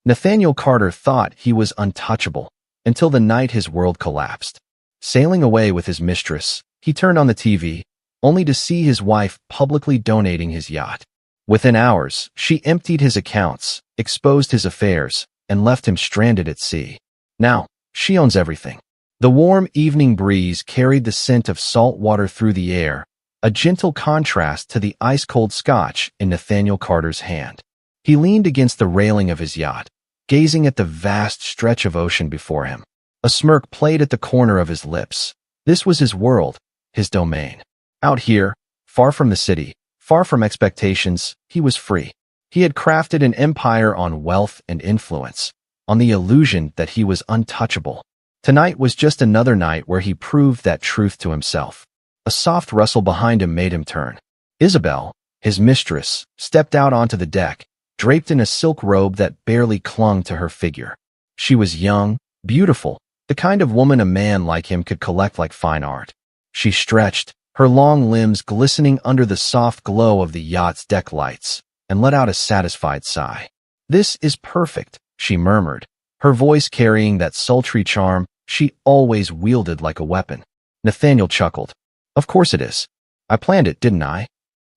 Nathaniel Carter thought he was untouchable until the night his world collapsed. Sailing away with his mistress, he turned on the TV, only to see his wife publicly donating his yacht. Within hours, she emptied his accounts, exposed his affairs, and left him stranded at sea. Now, she owns everything. The warm evening breeze carried the scent of salt water through the air, a gentle contrast to the ice-cold scotch in Nathaniel Carter's hand. He leaned against the railing of his yacht, gazing at the vast stretch of ocean before him. A smirk played at the corner of his lips. This was his world, his domain. Out here, far from the city, far from expectations, he was free. He had crafted an empire on wealth and influence, on the illusion that he was untouchable. Tonight was just another night where he proved that truth to himself. A soft rustle behind him made him turn. Isabel, his mistress, stepped out onto the deck, draped in a silk robe that barely clung to her figure. She was young, beautiful, the kind of woman a man like him could collect like fine art. She stretched, her long limbs glistening under the soft glow of the yacht's deck lights, and let out a satisfied sigh. "This is perfect," she murmured, her voice carrying that sultry charm she always wielded like a weapon. Nathaniel chuckled. "Of course it is. I planned it, didn't I?"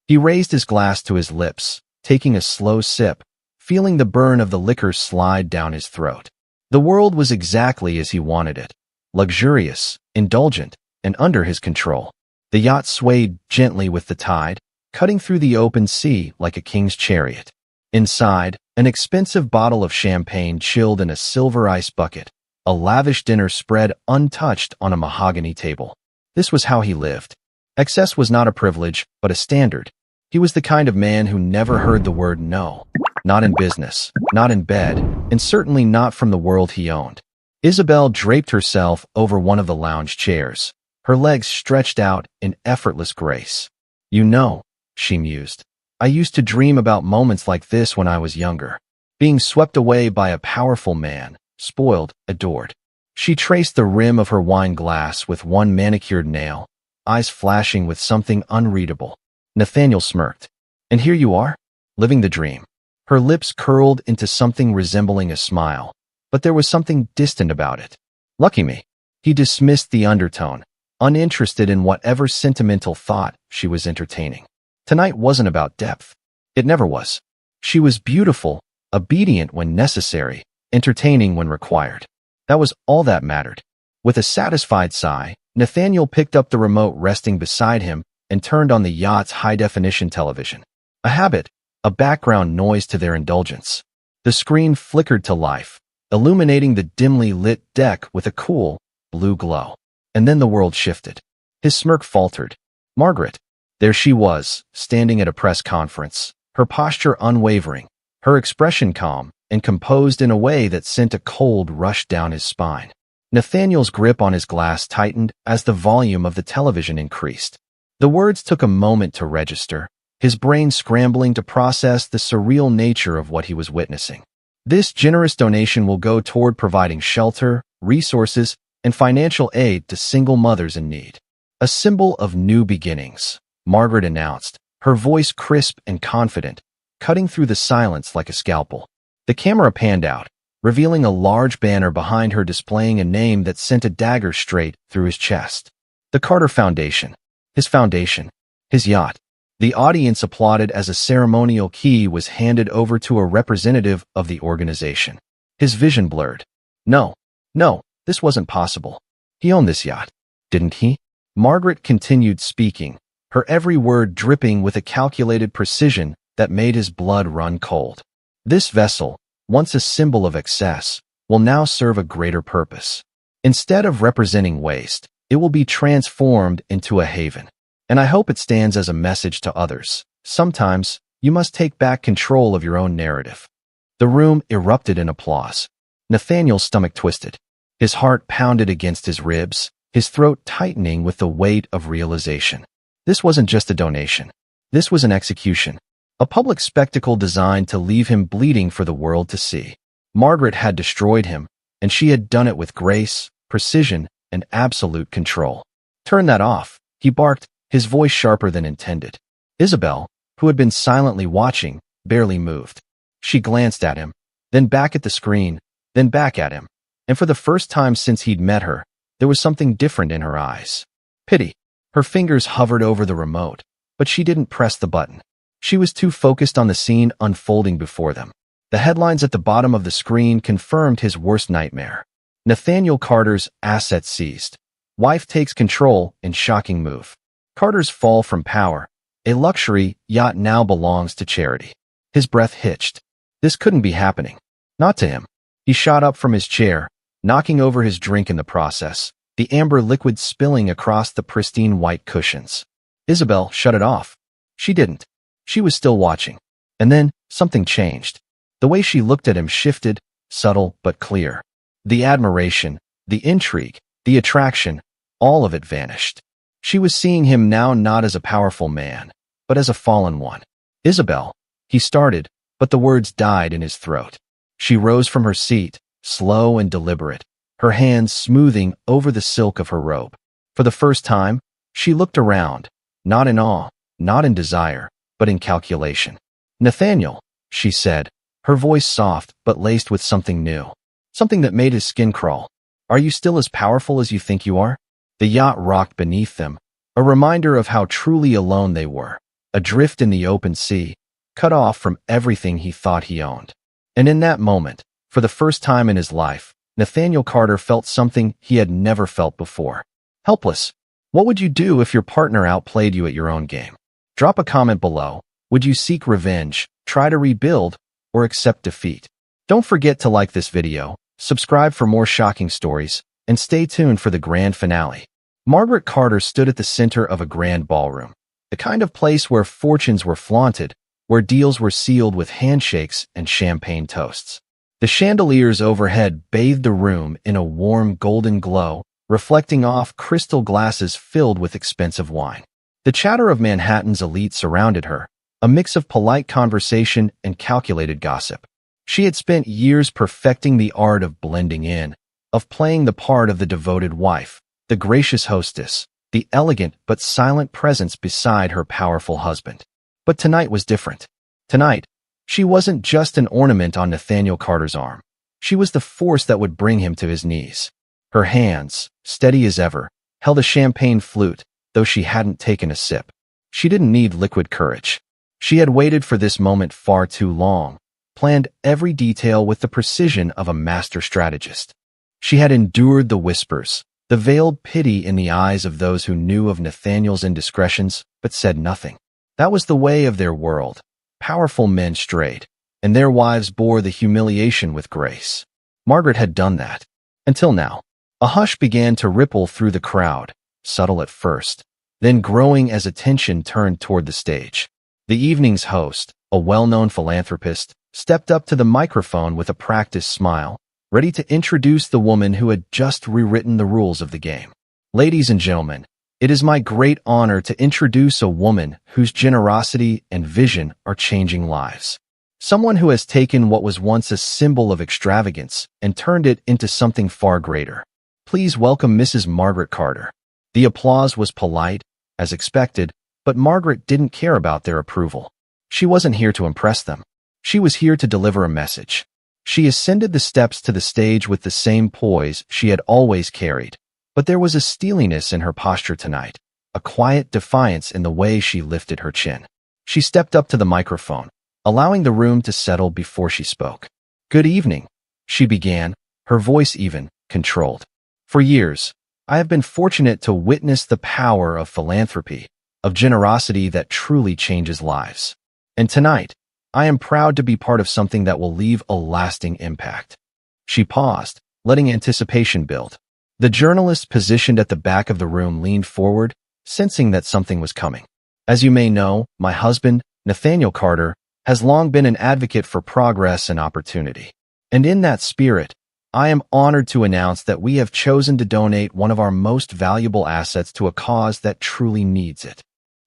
He raised his glass to his lips, taking a slow sip, feeling the burn of the liquor slide down his throat. The world was exactly as he wanted it, luxurious, indulgent, and under his control. The yacht swayed gently with the tide, cutting through the open sea like a king's chariot. Inside, an expensive bottle of champagne chilled in a silver ice bucket, a lavish dinner spread untouched on a mahogany table. This was how he lived. Excess was not a privilege, but a standard. He was the kind of man who never heard the word no. Not in business, not in bed, and certainly not from the world he owned. Isabel draped herself over one of the lounge chairs, her legs stretched out in effortless grace. "You know," she mused, "I used to dream about moments like this when I was younger. Being swept away by a powerful man, spoiled, adored." She traced the rim of her wine glass with one manicured nail, eyes flashing with something unreadable. Nathaniel smirked. "And here you are, living the dream." Her lips curled into something resembling a smile, but there was something distant about it. "Lucky me." He dismissed the undertone, uninterested in whatever sentimental thought she was entertaining. Tonight wasn't about depth. It never was. She was beautiful, obedient when necessary, entertaining when required. That was all that mattered. With a satisfied sigh, Nathaniel picked up the remote resting beside him and turned on the yacht's high-definition television. A habit, a background noise to their indulgence. The screen flickered to life, illuminating the dimly lit deck with a cool, blue glow. And then the world shifted. His smirk faltered. Margaret. There she was, standing at a press conference, her posture unwavering, her expression calm and composed in a way that sent a cold rush down his spine. Nathaniel's grip on his glass tightened as the volume of the television increased. The words took a moment to register, his brain scrambling to process the surreal nature of what he was witnessing. "This generous donation will go toward providing shelter, resources, and financial aid to single mothers in need. A symbol of new beginnings," Margaret announced, her voice crisp and confident, cutting through the silence like a scalpel. The camera panned out, revealing a large banner behind her displaying a name that sent a dagger straight through his chest. The Carter Foundation. His foundation. His yacht. The audience applauded as a ceremonial key was handed over to a representative of the organization. His vision blurred. No, this wasn't possible. He owned this yacht, didn't he? Margaret continued speaking, her every word dripping with a calculated precision that made his blood run cold. "This vessel, once a symbol of excess, will now serve a greater purpose. Instead of representing waste, it will be transformed into a haven. And I hope it stands as a message to others. Sometimes, you must take back control of your own narrative." The room erupted in applause. Nathaniel's stomach twisted. His heart pounded against his ribs, his throat tightening with the weight of realization. This wasn't just a donation. This was an execution. A public spectacle designed to leave him bleeding for the world to see. Margaret had destroyed him, and she had done it with grace, precision, and absolute control. "Turn that off," he barked, his voice sharper than intended. Isabel, who had been silently watching, barely moved. She glanced at him, then back at the screen, then back at him. And for the first time since he'd met her, there was something different in her eyes. Pity. Her fingers hovered over the remote, but she didn't press the button. She was too focused on the scene unfolding before them. The headlines at the bottom of the screen confirmed his worst nightmare. Nathaniel Carter's assets seized. Wife takes control in shocking move. Carter's fall from power. A luxury yacht now belongs to charity. His breath hitched. This couldn't be happening. Not to him. He shot up from his chair, knocking over his drink in the process, the amber liquid spilling across the pristine white cushions. Isabel shut it off. She didn't. She was still watching. And then, something changed. The way she looked at him shifted, subtle but clear. The admiration, the intrigue, the attraction, all of it vanished. She was seeing him now not as a powerful man, but as a fallen one. Isabel, he started, but the words died in his throat. She rose from her seat, slow and deliberate, her hands smoothing over the silk of her robe. For the first time, she looked around, not in awe, not in desire, but in calculation. Nathaniel, she said, her voice soft but laced with something new. Something that made his skin crawl. Are you still as powerful as you think you are? The yacht rocked beneath them, a reminder of how truly alone they were, adrift in the open sea, cut off from everything he thought he owned. And in that moment, for the first time in his life, Nathaniel Carter felt something he had never felt before. Helpless. What would you do if your partner outplayed you at your own game? Drop a comment below. Would you seek revenge, try to rebuild, or accept defeat? Don't forget to like this video, subscribe for more shocking stories, and stay tuned for the grand finale. Margaret Carter stood at the center of a grand ballroom, the kind of place where fortunes were flaunted, where deals were sealed with handshakes and champagne toasts. The chandeliers overhead bathed the room in a warm golden glow, reflecting off crystal glasses filled with expensive wine. The chatter of Manhattan's elite surrounded her, a mix of polite conversation and calculated gossip. She had spent years perfecting the art of blending in, of playing the part of the devoted wife, the gracious hostess, the elegant but silent presence beside her powerful husband. But tonight was different. Tonight, she wasn't just an ornament on Nathaniel Carter's arm. She was the force that would bring him to his knees. Her hands, steady as ever, held a champagne flute, though she hadn't taken a sip. She didn't need liquid courage. She had waited for this moment far too long, planned every detail with the precision of a master strategist. She had endured the whispers, the veiled pity in the eyes of those who knew of Nathaniel's indiscretions, but said nothing. That was the way of their world. Powerful men strayed, and their wives bore the humiliation with grace. Margaret had done that. Until now. A hush began to ripple through the crowd, subtle at first, then growing as attention turned toward the stage. The evening's host, a well-known philanthropist, stepped up to the microphone with a practiced smile, ready to introduce the woman who had just rewritten the rules of the game. Ladies and gentlemen, it is my great honor to introduce a woman whose generosity and vision are changing lives. Someone who has taken what was once a symbol of extravagance and turned it into something far greater. Please welcome Mrs. Margaret Carter. The applause was polite, as expected, but Margaret didn't care about their approval. She wasn't here to impress them. She was here to deliver a message. She ascended the steps to the stage with the same poise she had always carried, but there was a steeliness in her posture tonight, a quiet defiance in the way she lifted her chin. She stepped up to the microphone, allowing the room to settle before she spoke. Good evening, she began, her voice even, controlled. For years, I have been fortunate to witness the power of philanthropy, of generosity that truly changes lives. And tonight, I am proud to be part of something that will leave a lasting impact. She paused, letting anticipation build. The journalist positioned at the back of the room leaned forward, sensing that something was coming. As you may know, my husband, Nathaniel Carter, has long been an advocate for progress and opportunity. And in that spirit, I am honored to announce that we have chosen to donate one of our most valuable assets to a cause that truly needs it.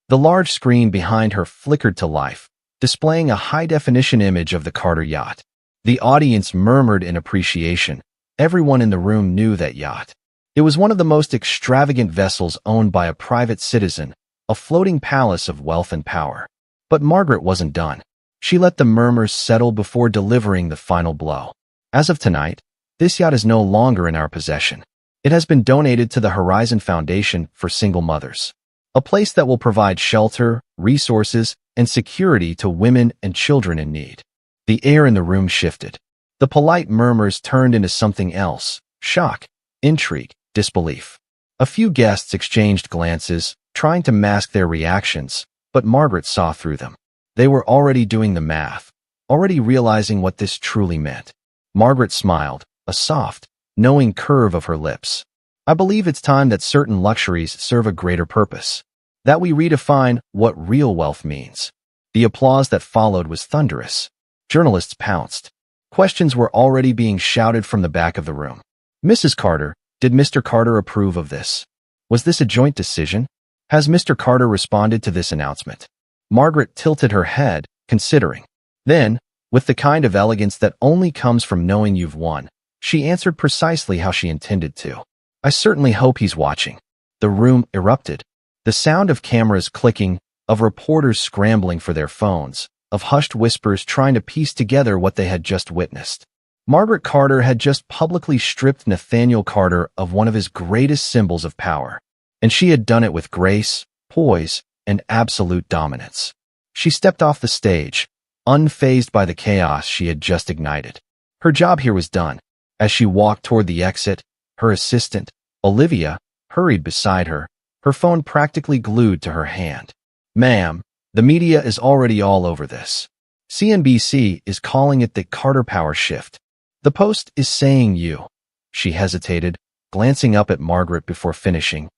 The large screen behind her flickered to life, displaying a high-definition image of the Carter yacht. The audience murmured in appreciation. Everyone in the room knew that yacht. It was one of the most extravagant vessels owned by a private citizen, a floating palace of wealth and power. But Margaret wasn't done. She let the murmurs settle before delivering the final blow. As of tonight, this yacht is no longer in our possession. It has been donated to the Horizon Foundation for Single Mothers, a place that will provide shelter, resources, and security to women and children in need. The air in the room shifted. The polite murmurs turned into something else: shock, intrigue, disbelief. A few guests exchanged glances, trying to mask their reactions, but Margaret saw through them. They were already doing the math, already realizing what this truly meant. Margaret smiled, a soft, knowing curve of her lips. I believe it's time that certain luxuries serve a greater purpose, that we redefine what real wealth means. The applause that followed was thunderous. Journalists pounced. Questions were already being shouted from the back of the room. Mrs. Carter, did Mr. Carter approve of this? Was this a joint decision? Has Mr. Carter responded to this announcement? Margaret tilted her head, considering. Then, with the kind of elegance that only comes from knowing you've won, she answered precisely how she intended to. I certainly hope he's watching. The room erupted. The sound of cameras clicking, of reporters scrambling for their phones, of hushed whispers trying to piece together what they had just witnessed. Margaret Carter had just publicly stripped Nathaniel Carter of one of his greatest symbols of power, and she had done it with grace, poise, and absolute dominance. She stepped off the stage, unfazed by the chaos she had just ignited. Her job here was done. As she walked toward the exit, her assistant, Olivia, hurried beside her, her phone practically glued to her hand. Ma'am, the media is already all over this. CNBC is calling it the Carter power shift. The Post is saying you, she hesitated, glancing up at Margaret before finishing,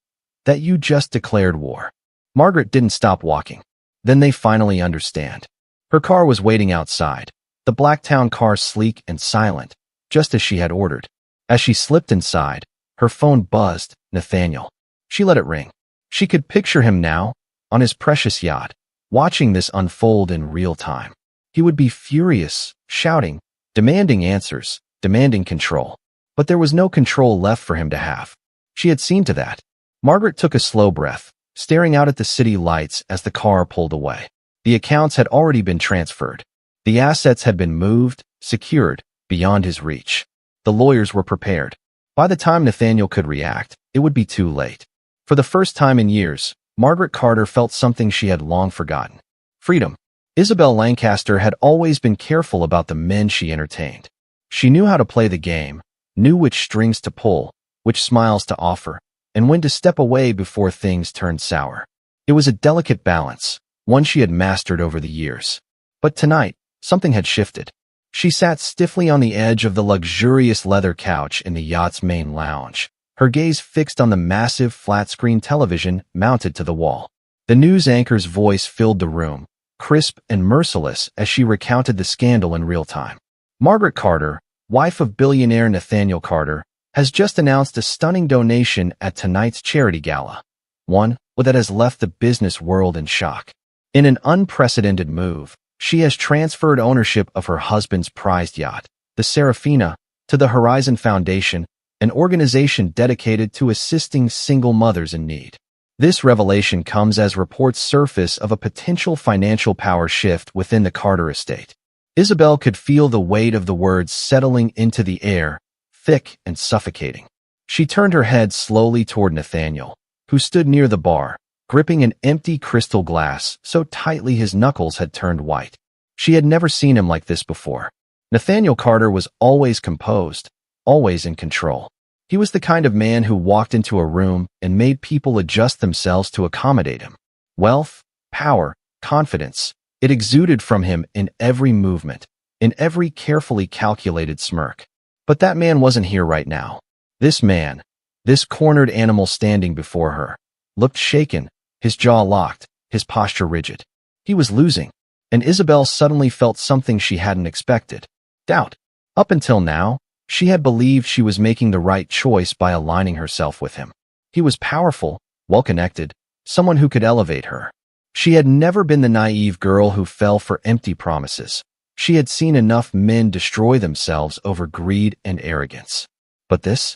that you just declared war. Margaret didn't stop walking. Then they finally understand. Her car was waiting outside, the Blacktown car sleek and silent, just as she had ordered. As she slipped inside, her phone buzzed. Nathaniel. She let it ring. She could picture him now, on his precious yacht, watching this unfold in real time. He would be furious, shouting, demanding answers, demanding control. But there was no control left for him to have. She had seen to that. Margaret took a slow breath, staring out at the city lights as the car pulled away. The accounts had already been transferred. The assets had been moved, secured, beyond his reach. The lawyers were prepared. By the time Nathaniel could react, it would be too late. For the first time in years, Margaret Carter felt something she had long forgotten. Freedom. Isabel Lancaster had always been careful about the men she entertained. She knew how to play the game, knew which strings to pull, which smiles to offer, and when to step away before things turned sour. It was a delicate balance, one she had mastered over the years. But tonight, something had shifted. She sat stiffly on the edge of the luxurious leather couch in the yacht's main lounge, her gaze fixed on the massive flat-screen television mounted to the wall. The news anchor's voice filled the room, crisp and merciless as she recounted the scandal in real time. Margaret Carter, wife of billionaire Nathaniel Carter, has just announced a stunning donation at tonight's charity gala, one that has left the business world in shock. In an unprecedented move, she has transferred ownership of her husband's prized yacht, the Serafina, to the Horizon Foundation, an organization dedicated to assisting single mothers in need. This revelation comes as reports surface of a potential financial power shift within the Carter estate. Isabel could feel the weight of the words settling into the air, thick and suffocating. She turned her head slowly toward Nathaniel, who stood near the bar, gripping an empty crystal glass so tightly his knuckles had turned white. She had never seen him like this before. Nathaniel Carter was always composed, always in control. He was the kind of man who walked into a room and made people adjust themselves to accommodate him. Wealth, power, confidence, it exuded from him in every movement, in every carefully calculated smirk. But that man wasn't here right now. This man, this cornered animal standing before her, looked shaken, his jaw locked, his posture rigid. He was losing, and Isabel suddenly felt something she hadn't expected: doubt. Up until now, she had believed she was making the right choice by aligning herself with him. He was powerful, well-connected, someone who could elevate her. She had never been the naive girl who fell for empty promises. She had seen enough men destroy themselves over greed and arrogance. But this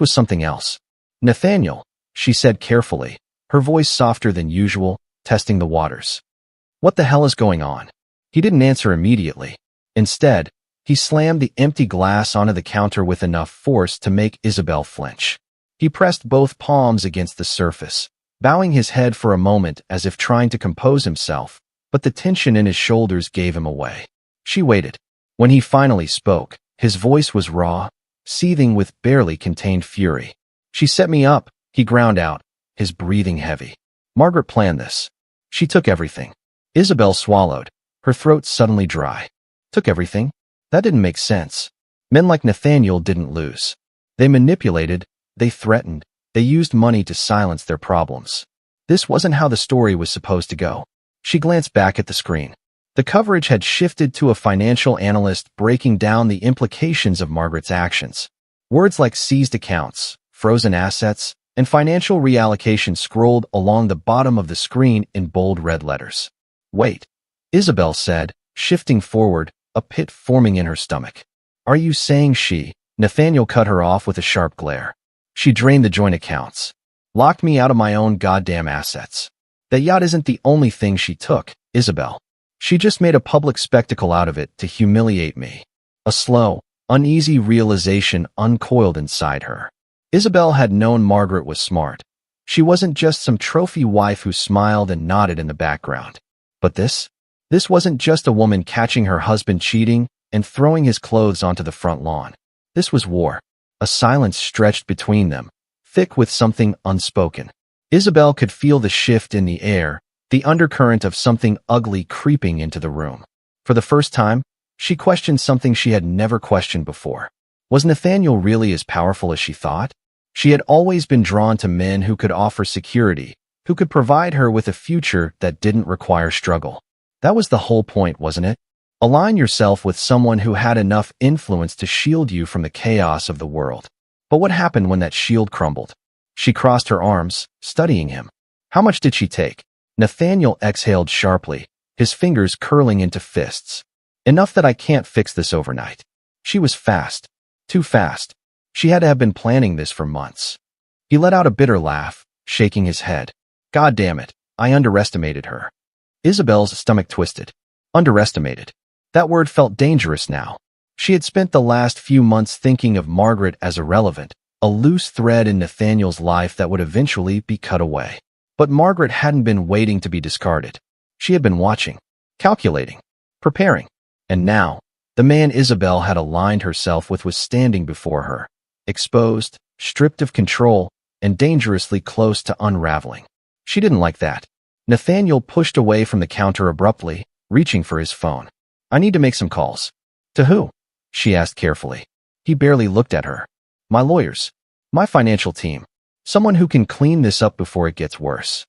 was something else. Nathaniel, she said carefully, her voice softer than usual, testing the waters. What the hell is going on? He didn't answer immediately. Instead, he slammed the empty glass onto the counter with enough force to make Isabel flinch. He pressed both palms against the surface, bowing his head for a moment as if trying to compose himself, but the tension in his shoulders gave him away. She waited. When he finally spoke, his voice was raw, seething with barely contained fury. "She set me up," he ground out, his breathing heavy. "Margaret planned this. She took everything." Isabel swallowed, her throat suddenly dry. Took everything? That didn't make sense. Men like Nathaniel didn't lose. They manipulated, they threatened, they used money to silence their problems. This wasn't how the story was supposed to go. She glanced back at the screen. The coverage had shifted to a financial analyst breaking down the implications of Margaret's actions. Words like seized accounts, frozen assets, and financial reallocation scrolled along the bottom of the screen in bold red letters. "Wait," Isabel said, shifting forward, a pit forming in her stomach. "Are you saying she—" Nathaniel cut her off with a sharp glare. "She drained the joint accounts. Locked me out of my own goddamn assets. The yacht isn't the only thing she took, Isabel. She just made a public spectacle out of it to humiliate me." A slow, uneasy realization uncoiled inside her. Isabel had known Margaret was smart. She wasn't just some trophy wife who smiled and nodded in the background. But this wasn't just a woman catching her husband cheating and throwing his clothes onto the front lawn. This was war. A silence stretched between them, thick with something unspoken. Isabel could feel the shift in the air, the undercurrent of something ugly creeping into the room. For the first time, she questioned something she had never questioned before. Was Nathaniel really as powerful as she thought? She had always been drawn to men who could offer security, who could provide her with a future that didn't require struggle. That was the whole point, wasn't it? Align yourself with someone who had enough influence to shield you from the chaos of the world. But what happened when that shield crumbled? She crossed her arms, studying him. How much did she take? Nathaniel exhaled sharply, his fingers curling into fists. "Enough that I can't fix this overnight." She was fast. Too fast. She had to have been planning this for months. He let out a bitter laugh, shaking his head. "God damn it, I underestimated her." Isabel's stomach twisted. Underestimated. That word felt dangerous now. She had spent the last few months thinking of Margaret as irrelevant, a loose thread in Nathaniel's life that would eventually be cut away. But Margaret hadn't been waiting to be discarded. She had been watching, calculating, preparing. And now, the man Isabel had aligned herself with was standing before her, exposed, stripped of control, and dangerously close to unraveling. She didn't like that. Nathaniel pushed away from the counter abruptly, reaching for his phone. "I need to make some calls." "To who?" she asked carefully. He barely looked at her. "My lawyers. My financial team. Someone who can clean this up before it gets worse."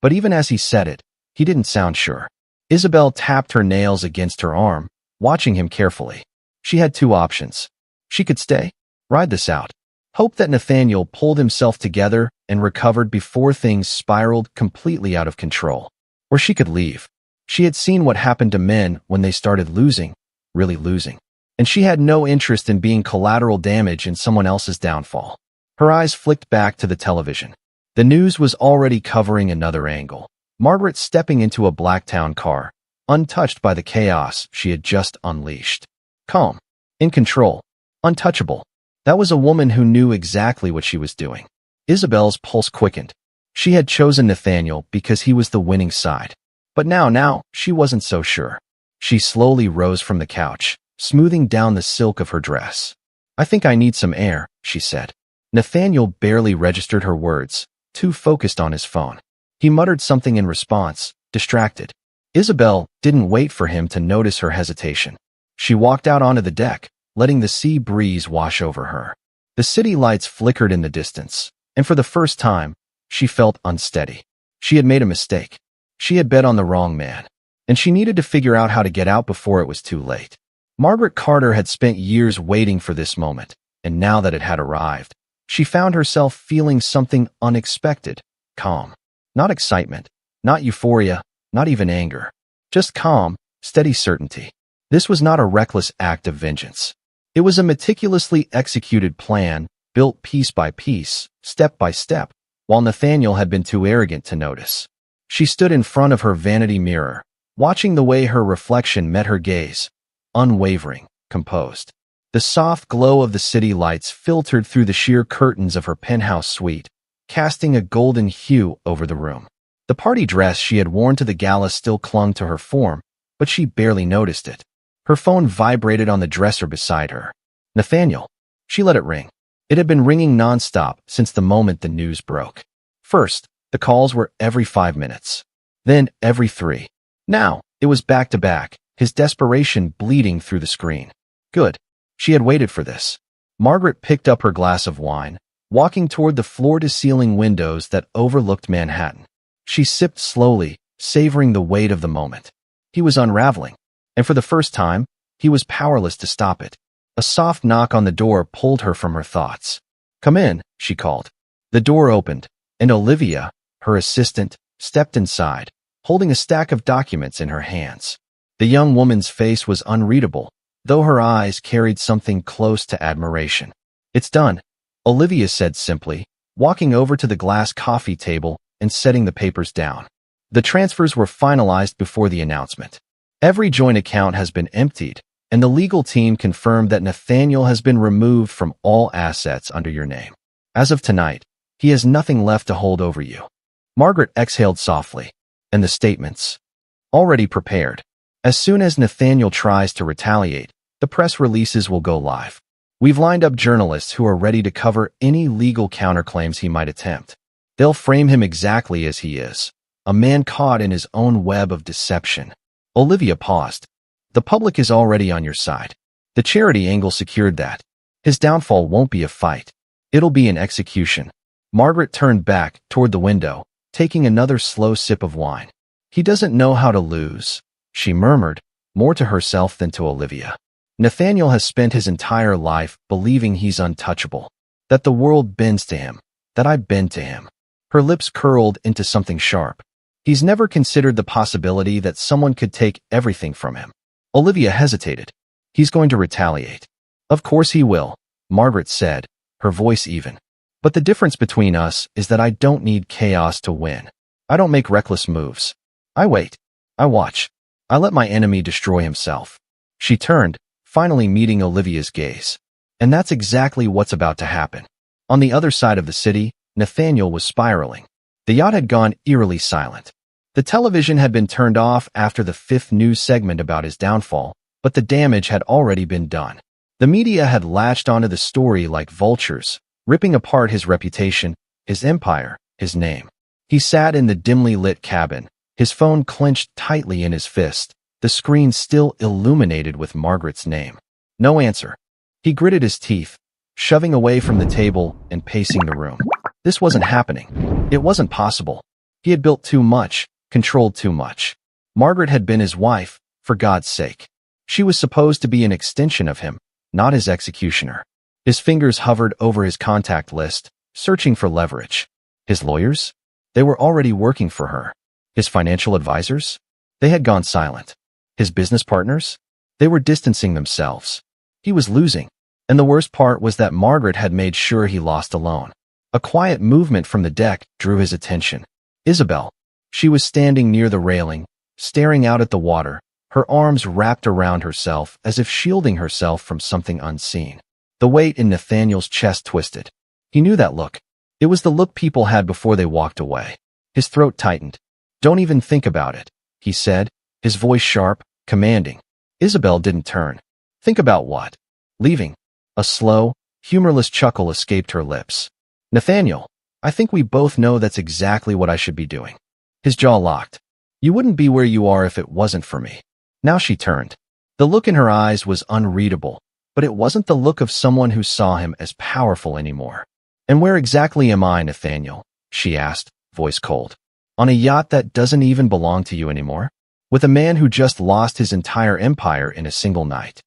But even as he said it, he didn't sound sure. Isabel tapped her nails against her arm, watching him carefully. She had two options. She could stay, ride this out, hope that Nathaniel pulled himself together and recovered before things spiraled completely out of control. Or she could leave. She had seen what happened to men when they started losing, really losing. And she had no interest in being collateral damage in someone else's downfall. Her eyes flicked back to the television. The news was already covering another angle. Margaret stepping into a Blacktown car, untouched by the chaos she had just unleashed. Calm, in control, untouchable. That was a woman who knew exactly what she was doing. Isabel's pulse quickened. She had chosen Nathaniel because he was the winning side. But now, she wasn't so sure. She slowly rose from the couch, smoothing down the silk of her dress. "I think I need some air," she said. Nathaniel barely registered her words, too focused on his phone. He muttered something in response, distracted. Isabel didn't wait for him to notice her hesitation. She walked out onto the deck, letting the sea breeze wash over her. The city lights flickered in the distance, and for the first time, she felt unsteady. She had made a mistake. She had bet on the wrong man, and she needed to figure out how to get out before it was too late. Margaret Carter had spent years waiting for this moment, and now that it had arrived, she found herself feeling something unexpected, calm. Not excitement, not euphoria, not even anger. Just calm, steady certainty. This was not a reckless act of vengeance. It was a meticulously executed plan, built piece by piece, step by step, while Nathaniel had been too arrogant to notice. She stood in front of her vanity mirror, watching the way her reflection met her gaze, unwavering, composed. The soft glow of the city lights filtered through the sheer curtains of her penthouse suite, casting a golden hue over the room. The party dress she had worn to the gala still clung to her form, but she barely noticed it. Her phone vibrated on the dresser beside her. Nathaniel. She let it ring. It had been ringing nonstop since the moment the news broke. First, the calls were every 5 minutes. Then every 3. Now, it was back to back, his desperation bleeding through the screen. Good. She had waited for this. Margaret picked up her glass of wine, walking toward the floor-to-ceiling windows that overlooked Manhattan. She sipped slowly, savoring the weight of the moment. He was unraveling, and for the first time, he was powerless to stop it. A soft knock on the door pulled her from her thoughts. "Come in," she called. The door opened, and Olivia, her assistant, stepped inside, holding a stack of documents in her hands. The young woman's face was unreadable, though her eyes carried something close to admiration. "It's done," Olivia said simply, walking over to the glass coffee table and setting the papers down. The transfers were finalized before the announcement. Every joint account has been emptied, and the legal team confirmed that Nathaniel has been removed from all assets under your name. As of tonight, he has nothing left to hold over you. Margaret exhaled softly, and the statements? Already prepared. As soon as Nathaniel tries to retaliate, the press releases will go live. We've lined up journalists who are ready to cover any legal counterclaims he might attempt. They'll frame him exactly as he is, a man caught in his own web of deception. Olivia paused. The public is already on your side. The charity angle secured that. His downfall won't be a fight. It'll be an execution. Margaret turned back toward the window, taking another slow sip of wine. He doesn't know how to lose, she murmured, more to herself than to Olivia. Nathaniel has spent his entire life believing he's untouchable, that the world bends to him, that I bend to him. Her lips curled into something sharp. He's never considered the possibility that someone could take everything from him. Olivia hesitated. He's going to retaliate. Of course he will, Margaret said, her voice even. But the difference between us is that I don't need chaos to win. I don't make reckless moves. I wait. I watch. I let my enemy destroy himself. She turned, finally meeting Olivia's gaze. And that's exactly what's about to happen. On the other side of the city, Nathaniel was spiraling. The yacht had gone eerily silent. The television had been turned off after the 5th news segment about his downfall, but the damage had already been done. The media had latched onto the story like vultures, ripping apart his reputation, his empire, his name. He sat in the dimly lit cabin, his phone clenched tightly in his fist, the screen still illuminated with Margaret's name. No answer. He gritted his teeth, shoving away from the table and pacing the room. This wasn't happening. It wasn't possible. He had built too much, controlled too much. Margaret had been his wife, for God's sake. She was supposed to be an extension of him, not his executioner. His fingers hovered over his contact list, searching for leverage. His lawyers? They were already working for her. His financial advisors? They had gone silent. His business partners? They were distancing themselves. He was losing. And the worst part was that Margaret had made sure he lost alone. A quiet movement from the deck drew his attention. Isabel. She was standing near the railing, staring out at the water, her arms wrapped around herself as if shielding herself from something unseen. The weight in Nathaniel's chest twisted. He knew that look. It was the look people had before they walked away. His throat tightened. "Don't even think about it," he said, his voice sharp, commanding. Isabel didn't turn. "Think about what?" "Leaving." A slow, humorless chuckle escaped her lips. "Nathaniel, I think we both know that's exactly what I should be doing." His jaw locked. "You wouldn't be where you are if it wasn't for me." Now she turned. The look in her eyes was unreadable, but it wasn't the look of someone who saw him as powerful anymore. "And where exactly am I, Nathaniel?" she asked, voice cold. "On a yacht that doesn't even belong to you anymore? With a man who just lost his entire empire in a single night?"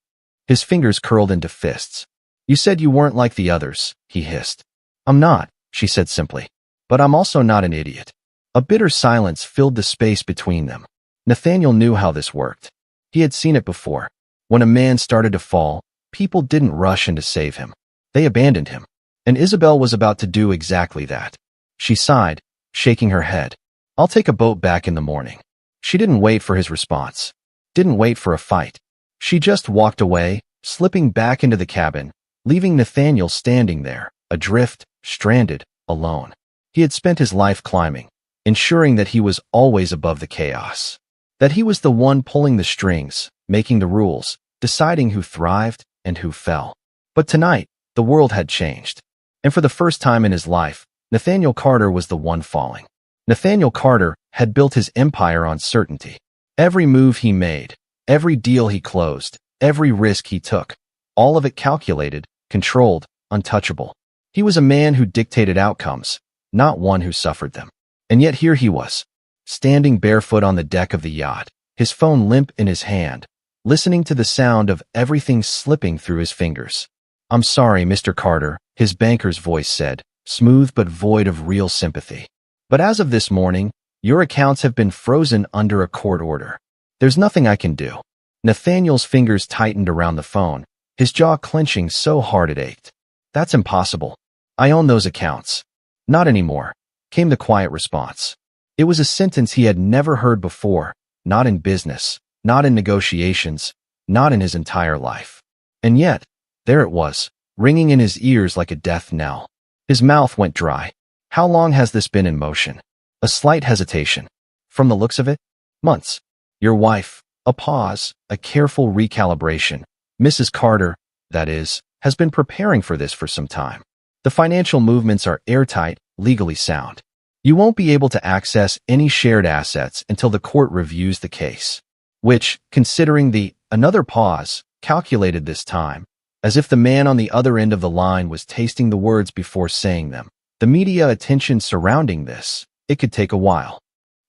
His fingers curled into fists. "You said you weren't like the others," he hissed. "I'm not," she said simply. "But I'm also not an idiot." A bitter silence filled the space between them. Nathaniel knew how this worked. He had seen it before. When a man started to fall, people didn't rush in to save him. They abandoned him. And Isabel was about to do exactly that. She sighed, shaking her head. "I'll take a boat back in the morning." She didn't wait for his response. Didn't wait for a fight. She just walked away, slipping back into the cabin, leaving Nathaniel standing there, adrift, stranded, alone. He had spent his life climbing, ensuring that he was always above the chaos. That he was the one pulling the strings, making the rules, deciding who thrived and who fell. But tonight, the world had changed. And for the first time in his life, Nathaniel Carter was the one falling. Nathaniel Carter had built his empire on certainty. Every move he made, every deal he closed, every risk he took, all of it calculated, controlled, untouchable. He was a man who dictated outcomes, not one who suffered them. And yet here he was, standing barefoot on the deck of the yacht, his phone limp in his hand, listening to the sound of everything slipping through his fingers. "I'm sorry, Mr. Carter," his banker's voice said, smooth but void of real sympathy. "But as of this morning, your accounts have been frozen under a court order. There's nothing I can do." Nathaniel's fingers tightened around the phone, his jaw clenching so hard it ached. "That's impossible. I own those accounts." "Not anymore," came the quiet response. It was a sentence he had never heard before, not in business, not in negotiations, not in his entire life. And yet, there it was, ringing in his ears like a death knell. His mouth went dry. How long has this been in motion? A slight hesitation. From the looks of it, months. Your wife, a pause, a careful recalibration. Mrs. Carter, that is, has been preparing for this for some time. The financial movements are airtight, legally sound. You won't be able to access any shared assets until the court reviews the case. Which, considering the another pause, calculated this time, as if the man on the other end of the line was tasting the words before saying them. The media attention surrounding this, it could take a while.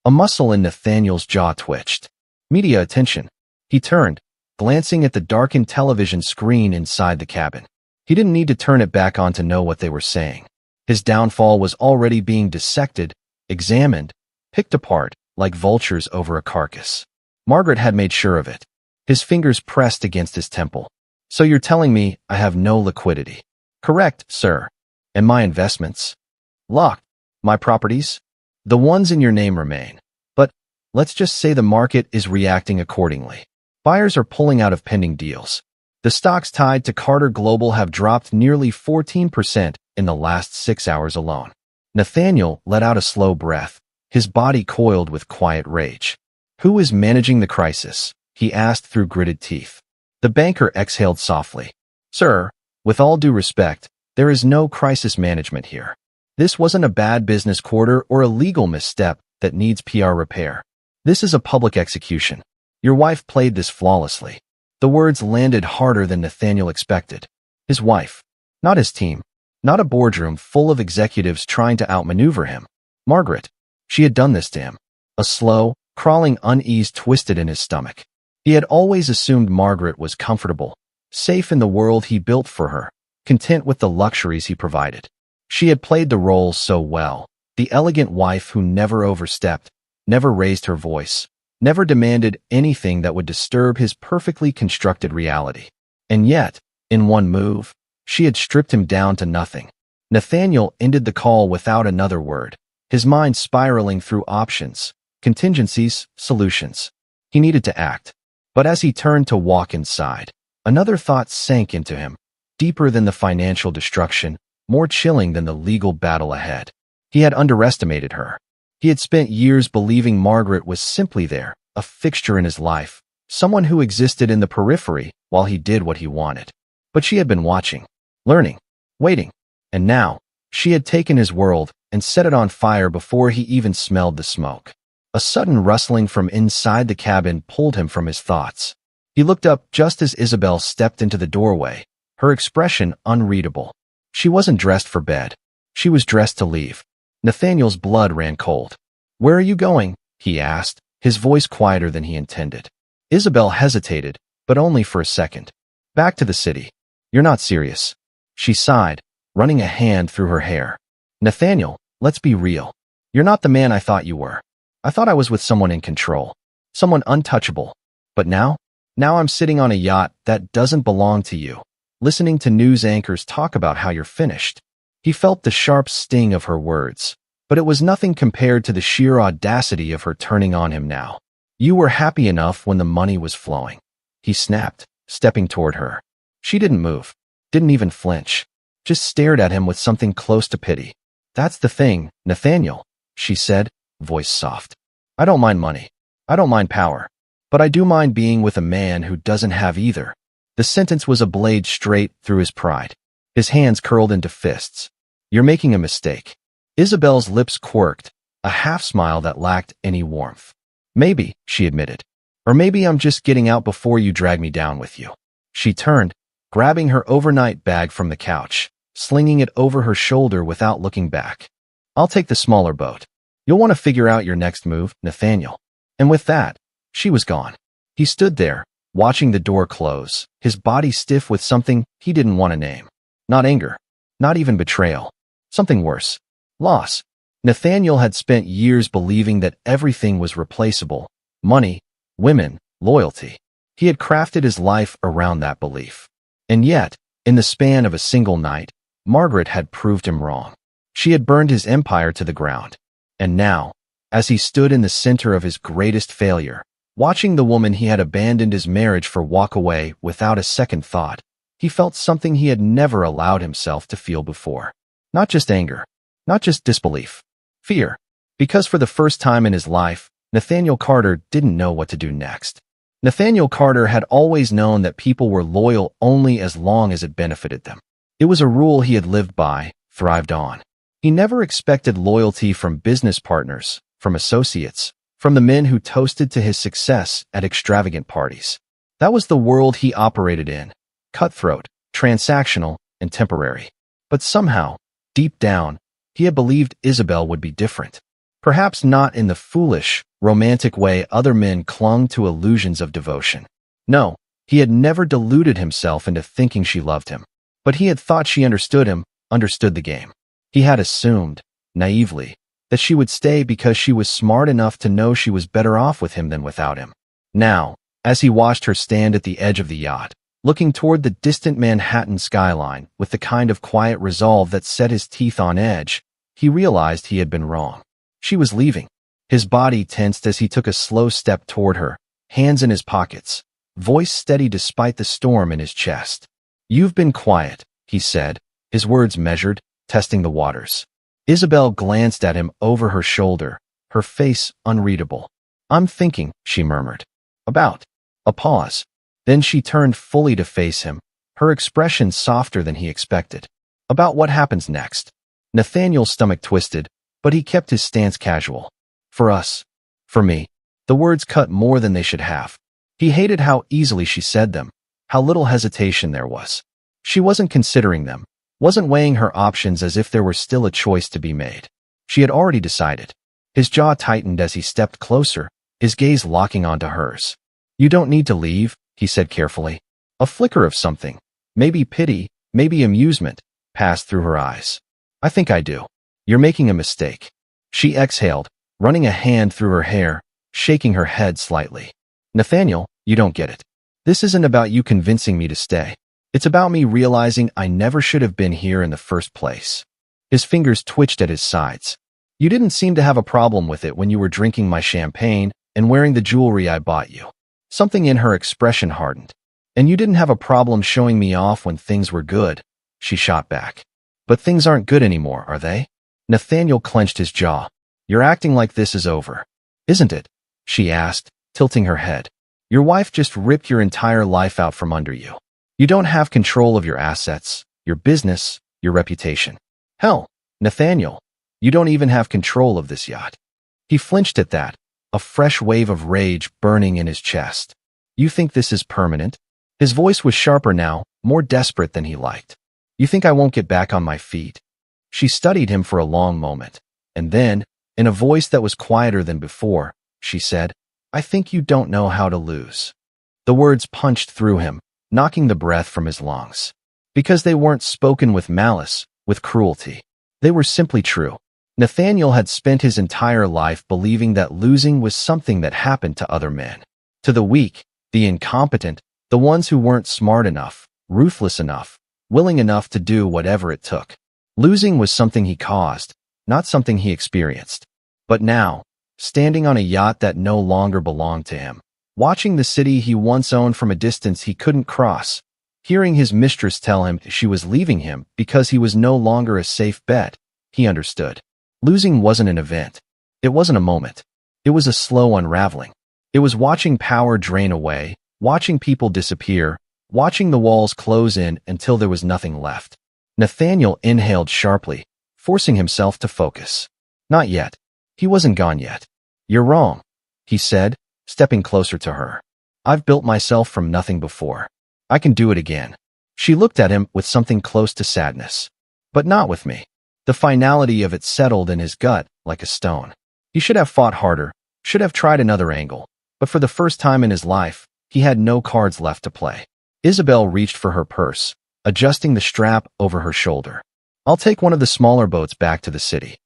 A muscle in Nathaniel's jaw twitched. Media attention. He turned, glancing at the darkened television screen inside the cabin. He didn't need to turn it back on to know what they were saying. His downfall was already being dissected, examined, picked apart, like vultures over a carcass. Margaret had made sure of it. His fingers pressed against his temple. "So you're telling me I have no liquidity?" "Correct, sir." "And my investments?" "Locked." "My properties?" "The ones in your name remain. But let's just say the market is reacting accordingly. Buyers are pulling out of pending deals. The stocks tied to Carter Global have dropped nearly 14% in the last 6 hours alone." Nathaniel let out a slow breath, his body coiled with quiet rage. "Who is managing the crisis?" he asked through gritted teeth. The banker exhaled softly. "Sir, with all due respect, there is no crisis management here. This wasn't a bad business quarter or a legal misstep that needs PR repair. This is a public execution. Your wife played this flawlessly." The words landed harder than Nathaniel expected. His wife, not his team, not a boardroom full of executives trying to outmaneuver him. Margaret. She had done this to him. A slow, crawling unease twisted in his stomach. He had always assumed Margaret was comfortable, safe in the world he built for her, content with the luxuries he provided. She had played the role so well, the elegant wife who never overstepped, never raised her voice, never demanded anything that would disturb his perfectly constructed reality. And yet, in one move, she had stripped him down to nothing. Nathaniel ended the call without another word, his mind spiraling through options, contingencies, solutions. He needed to act. But as he turned to walk inside, another thought sank into him, deeper than the financial destruction, more chilling than the legal battle ahead. He had underestimated her. He had spent years believing Margaret was simply there, a fixture in his life, someone who existed in the periphery while he did what he wanted. But she had been watching, learning, waiting, and now, she had taken his world and set it on fire before he even smelled the smoke. A sudden rustling from inside the cabin pulled him from his thoughts. He looked up just as Isabel stepped into the doorway, her expression unreadable. She wasn't dressed for bed. She was dressed to leave. Nathaniel's blood ran cold. "Where are you going?" he asked, his voice quieter than he intended. Isabel hesitated, but only for a second. "Back to the city." "You're not serious." She sighed, running a hand through her hair. "Nathaniel, let's be real. You're not the man I thought you were. I thought I was with someone in control, someone untouchable. But now I'm sitting on a yacht that doesn't belong to you, listening to news anchors talk about how you're finished." He felt the sharp sting of her words, but it was nothing compared to the sheer audacity of her turning on him now. You were happy enough when the money was flowing. He snapped, stepping toward her. She didn't move, didn't even flinch, just stared at him with something close to pity. That's the thing, Nathaniel, she said, voice soft. I don't mind money. I don't mind power. But I do mind being with a man who doesn't have either. The sentence was a blade straight through his pride. His hands curled into fists. You're making a mistake. Isabel's lips quirked, a half-smile that lacked any warmth. Maybe, she admitted. Or maybe I'm just getting out before you drag me down with you. She turned, grabbing her overnight bag from the couch, slinging it over her shoulder without looking back. I'll take the smaller boat. You'll want to figure out your next move, Nathaniel. And with that, she was gone. He stood there, watching the door close, his body stiff with something he didn't want to name. Not anger, not even betrayal. Something worse. Loss. Nathaniel had spent years believing that everything was replaceable. Money, women, loyalty. He had crafted his life around that belief. And yet, in the span of a single night, Margaret had proved him wrong. She had burned his empire to the ground. And now, as he stood in the center of his greatest failure, watching the woman he had abandoned his marriage for walk away without a second thought, he felt something he had never allowed himself to feel before. Not just anger, not just disbelief, fear. Because for the first time in his life, Nathaniel Carter didn't know what to do next. Nathaniel Carter had always known that people were loyal only as long as it benefited them. It was a rule he had lived by, thrived on. He never expected loyalty from business partners, from associates, from the men who toasted to his success at extravagant parties. That was the world he operated in, cutthroat, transactional, and temporary. But somehow, deep down, he had believed Isabel would be different. Perhaps not in the foolish, romantic way other men clung to illusions of devotion. No, he had never deluded himself into thinking she loved him. But he had thought she understood him, understood the game. He had assumed, naively, that she would stay because she was smart enough to know she was better off with him than without him. Now, as he watched her stand at the edge of the yacht, looking toward the distant Manhattan skyline with the kind of quiet resolve that set his teeth on edge, he realized he had been wrong. She was leaving. His body tensed as he took a slow step toward her, hands in his pockets, voice steady despite the storm in his chest. You've been quiet, he said, his words measured, testing the waters. Isabel glanced at him over her shoulder, her face unreadable. I'm thinking, she murmured. About. A pause. Then she turned fully to face him, her expression softer than he expected. About what happens next. Nathaniel's stomach twisted, but he kept his stance casual. For us. For me. The words cut more than they should have. He hated how easily she said them, how little hesitation there was. She wasn't considering them, wasn't weighing her options as if there were still a choice to be made. She had already decided. His jaw tightened as he stepped closer, his gaze locking onto hers. You don't need to leave, he said carefully. A flicker of something, maybe pity, maybe amusement, passed through her eyes. I think I do. You're making a mistake. She exhaled, running a hand through her hair, shaking her head slightly. Nathaniel, you don't get it. This isn't about you convincing me to stay. It's about me realizing I never should have been here in the first place. His fingers twitched at his sides. You didn't seem to have a problem with it when you were drinking my champagne and wearing the jewelry I bought you. Something in her expression hardened. And you didn't have a problem showing me off when things were good, she shot back. But things aren't good anymore, are they? Nathaniel clenched his jaw. You're acting like this is over. Isn't it? She asked, tilting her head. Your wife just ripped your entire life out from under you. You don't have control of your assets, your business, your reputation. Hell, Nathaniel, you don't even have control of this yacht. He flinched at that, a fresh wave of rage burning in his chest. You think this is permanent? His voice was sharper now, more desperate than he liked. You think I won't get back on my feet? She studied him for a long moment, and then, in a voice that was quieter than before, she said, I think you don't know how to lose. The words punched through him, knocking the breath from his lungs. Because they weren't spoken with malice, with cruelty. They were simply true. Nathaniel had spent his entire life believing that losing was something that happened to other men. To the weak, the incompetent, the ones who weren't smart enough, ruthless enough, willing enough to do whatever it took. Losing was something he caused, not something he experienced. But now, standing on a yacht that no longer belonged to him. Watching the city he once owned from a distance he couldn't cross. Hearing his mistress tell him she was leaving him because he was no longer a safe bet, he understood. Losing wasn't an event. It wasn't a moment. It was a slow unraveling. It was watching power drain away, watching people disappear, watching the walls close in until there was nothing left. Nathaniel inhaled sharply, forcing himself to focus. Not yet. He wasn't gone yet. You're wrong, he said, stepping closer to her. I've built myself from nothing before. I can do it again. She looked at him with something close to sadness. But not with me. The finality of it settled in his gut like a stone. He should have fought harder, should have tried another angle, but for the first time in his life, he had no cards left to play. Isabel reached for her purse, adjusting the strap over her shoulder. I'll take one of the smaller boats back to the city.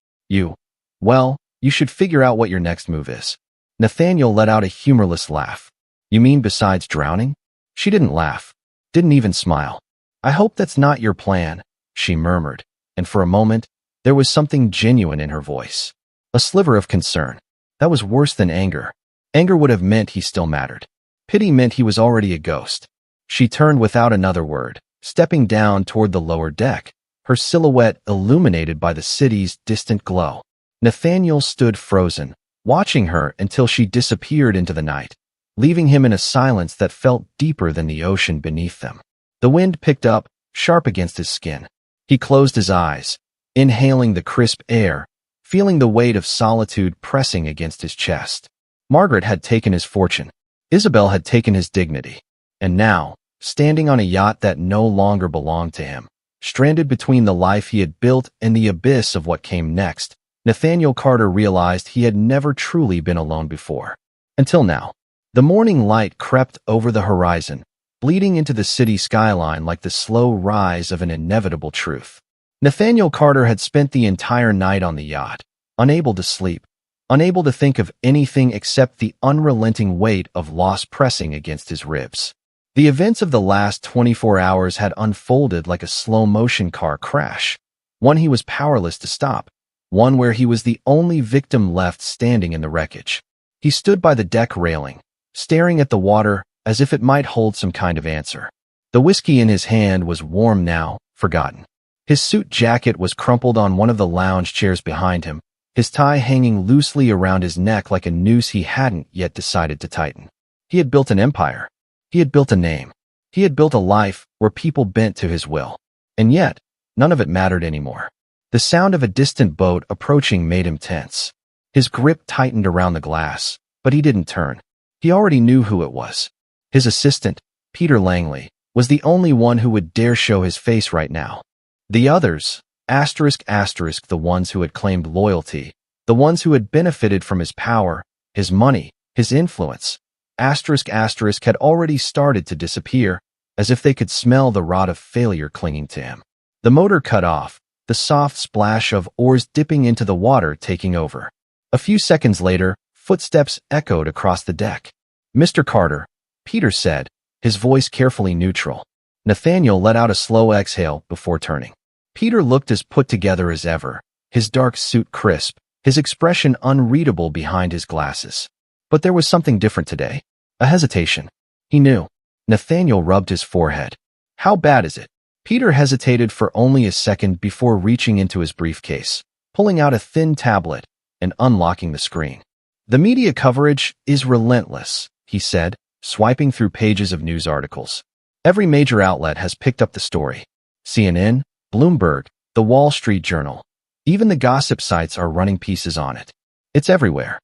Well, you should figure out what your next move is. Nathaniel let out a humorless laugh. You mean besides drowning? She didn't laugh, didn't even smile. I hope that's not your plan, she murmured, and for a moment, there was something genuine in her voice. A sliver of concern. That was worse than anger. Anger would have meant he still mattered. Pity meant he was already a ghost. She turned without another word, stepping down toward the lower deck, her silhouette illuminated by the city's distant glow. Nathaniel stood frozen, watching her until she disappeared into the night, leaving him in a silence that felt deeper than the ocean beneath them. The wind picked up, sharp against his skin. He closed his eyes, inhaling the crisp air, feeling the weight of solitude pressing against his chest. Margaret had taken his fortune. Isabel had taken his dignity. And now, standing on a yacht that no longer belonged to him, stranded between the life he had built and the abyss of what came next, Nathaniel Carter realized he had never truly been alone before. Until now. The morning light crept over the horizon, bleeding into the city skyline like the slow rise of an inevitable truth. Nathaniel Carter had spent the entire night on the yacht, unable to sleep, unable to think of anything except the unrelenting weight of loss pressing against his ribs. The events of the last 24 hours had unfolded like a slow-motion car crash, one he was powerless to stop, one where he was the only victim left standing in the wreckage. He stood by the deck railing, staring at the water as if it might hold some kind of answer. The whiskey in his hand was warm now, forgotten. His suit jacket was crumpled on one of the lounge chairs behind him, his tie hanging loosely around his neck like a noose he hadn't yet decided to tighten. He had built an empire. He had built a name. He had built a life where people bent to his will. And yet, none of it mattered anymore. The sound of a distant boat approaching made him tense. His grip tightened around the glass, but he didn't turn. He already knew who it was. His assistant, Peter Langley, was the only one who would dare show his face right now. The others, the ones who had claimed loyalty, the ones who had benefited from his power, his money, his influence, had already started to disappear, as if they could smell the rot of failure clinging to him. The motor cut off, the soft splash of oars dipping into the water taking over. A few seconds later, footsteps echoed across the deck. Mr. Carter, Peter said, his voice carefully neutral. Nathaniel let out a slow exhale before turning. Peter looked as put together as ever, his dark suit crisp, his expression unreadable behind his glasses. But there was something different today. A hesitation. He knew. Nathaniel rubbed his forehead. How bad is it? Peter hesitated for only a second before reaching into his briefcase, pulling out a thin tablet, and unlocking the screen. The media coverage is relentless, he said, swiping through pages of news articles. Every major outlet has picked up the story. CNN, Bloomberg, The Wall Street Journal. Even the gossip sites are running pieces on it. It's everywhere.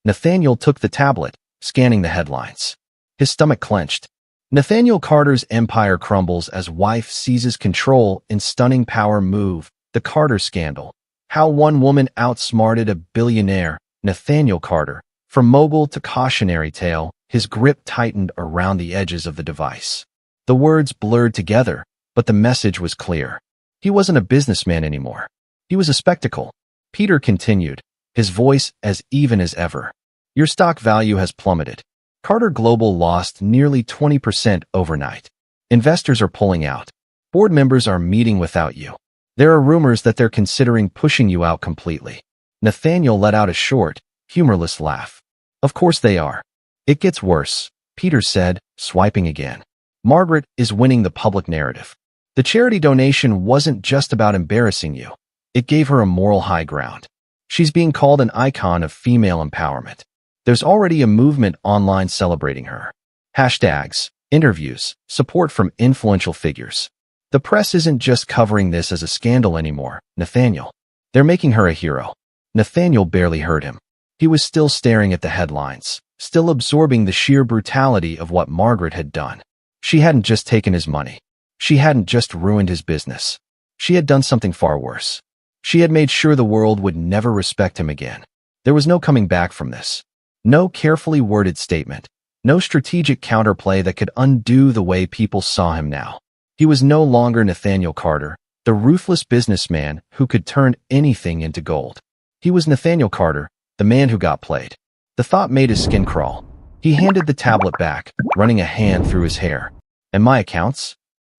Nathaniel took the tablet, scanning the headlines. His stomach clenched. Nathaniel Carter's empire crumbles as wife seizes control in stunning power move, the Carter scandal. How one woman outsmarted a billionaire, Nathaniel Carter. From mogul to cautionary tale, his grip tightened around the edges of the device. The words blurred together, but the message was clear. He wasn't a businessman anymore. He was a spectacle. Peter continued, his voice as even as ever. Your stock value has plummeted. Carter Global lost nearly 20% overnight. Investors are pulling out. Board members are meeting without you. There are rumors that they're considering pushing you out completely. Nathaniel let out a short, humorless laugh. Of course they are. It gets worse, Peter said, swiping again. Margaret is winning the public narrative. The charity donation wasn't just about embarrassing you. It gave her a moral high ground. She's being called an icon of female empowerment. There's already a movement online celebrating her. Hashtags, interviews, support from influential figures. The press isn't just covering this as a scandal anymore, Nathaniel. They're making her a hero. Nathaniel barely heard him. He was still staring at the headlines, still absorbing the sheer brutality of what Margaret had done. She hadn't just taken his money. She hadn't just ruined his business. She had done something far worse. She had made sure the world would never respect him again. There was no coming back from this. No carefully worded statement. No strategic counterplay that could undo the way people saw him now. He was no longer Nathaniel Carter, the ruthless businessman who could turn anything into gold. He was Nathaniel Carter, the man who got played. The thought made his skin crawl. He handed the tablet back, running a hand through his hair. And my accounts?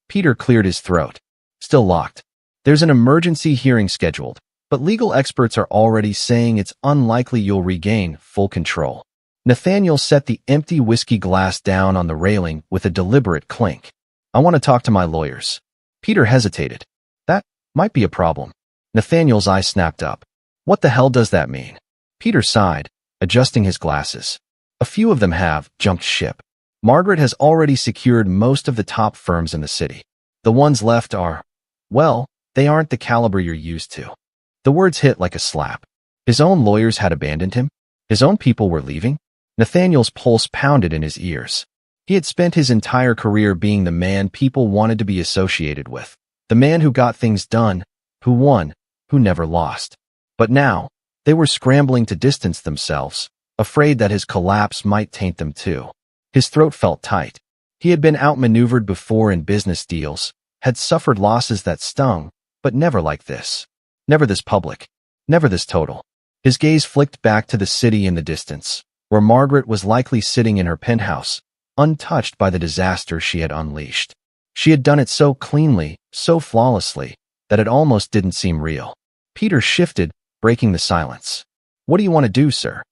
Peter cleared his throat. Still locked. There's an emergency hearing scheduled, but legal experts are already saying it's unlikely you'll regain full control. Nathaniel set the empty whiskey glass down on the railing with a deliberate clink. I want to talk to my lawyers. Peter hesitated. That might be a problem. Nathaniel's eye snapped up. What the hell does that mean? Peter sighed, adjusting his glasses. A few of them have jumped ship. Margaret has already secured most of the top firms in the city. The ones left are, well, they aren't the caliber you're used to. The words hit like a slap. His own lawyers had abandoned him. His own people were leaving. Nathaniel's pulse pounded in his ears. He had spent his entire career being the man people wanted to be associated with. The man who got things done, who won, who never lost. But now, they were scrambling to distance themselves, afraid that his collapse might taint them too. His throat felt tight. He had been outmaneuvered before in business deals, had suffered losses that stung, but never like this. Never this public. Never this total. His gaze flicked back to the city in the distance, where Margaret was likely sitting in her penthouse, untouched by the disaster she had unleashed. She had done it so cleanly, so flawlessly, that it almost didn't seem real. Peter shifted, breaking the silence. What do you want to do, sir?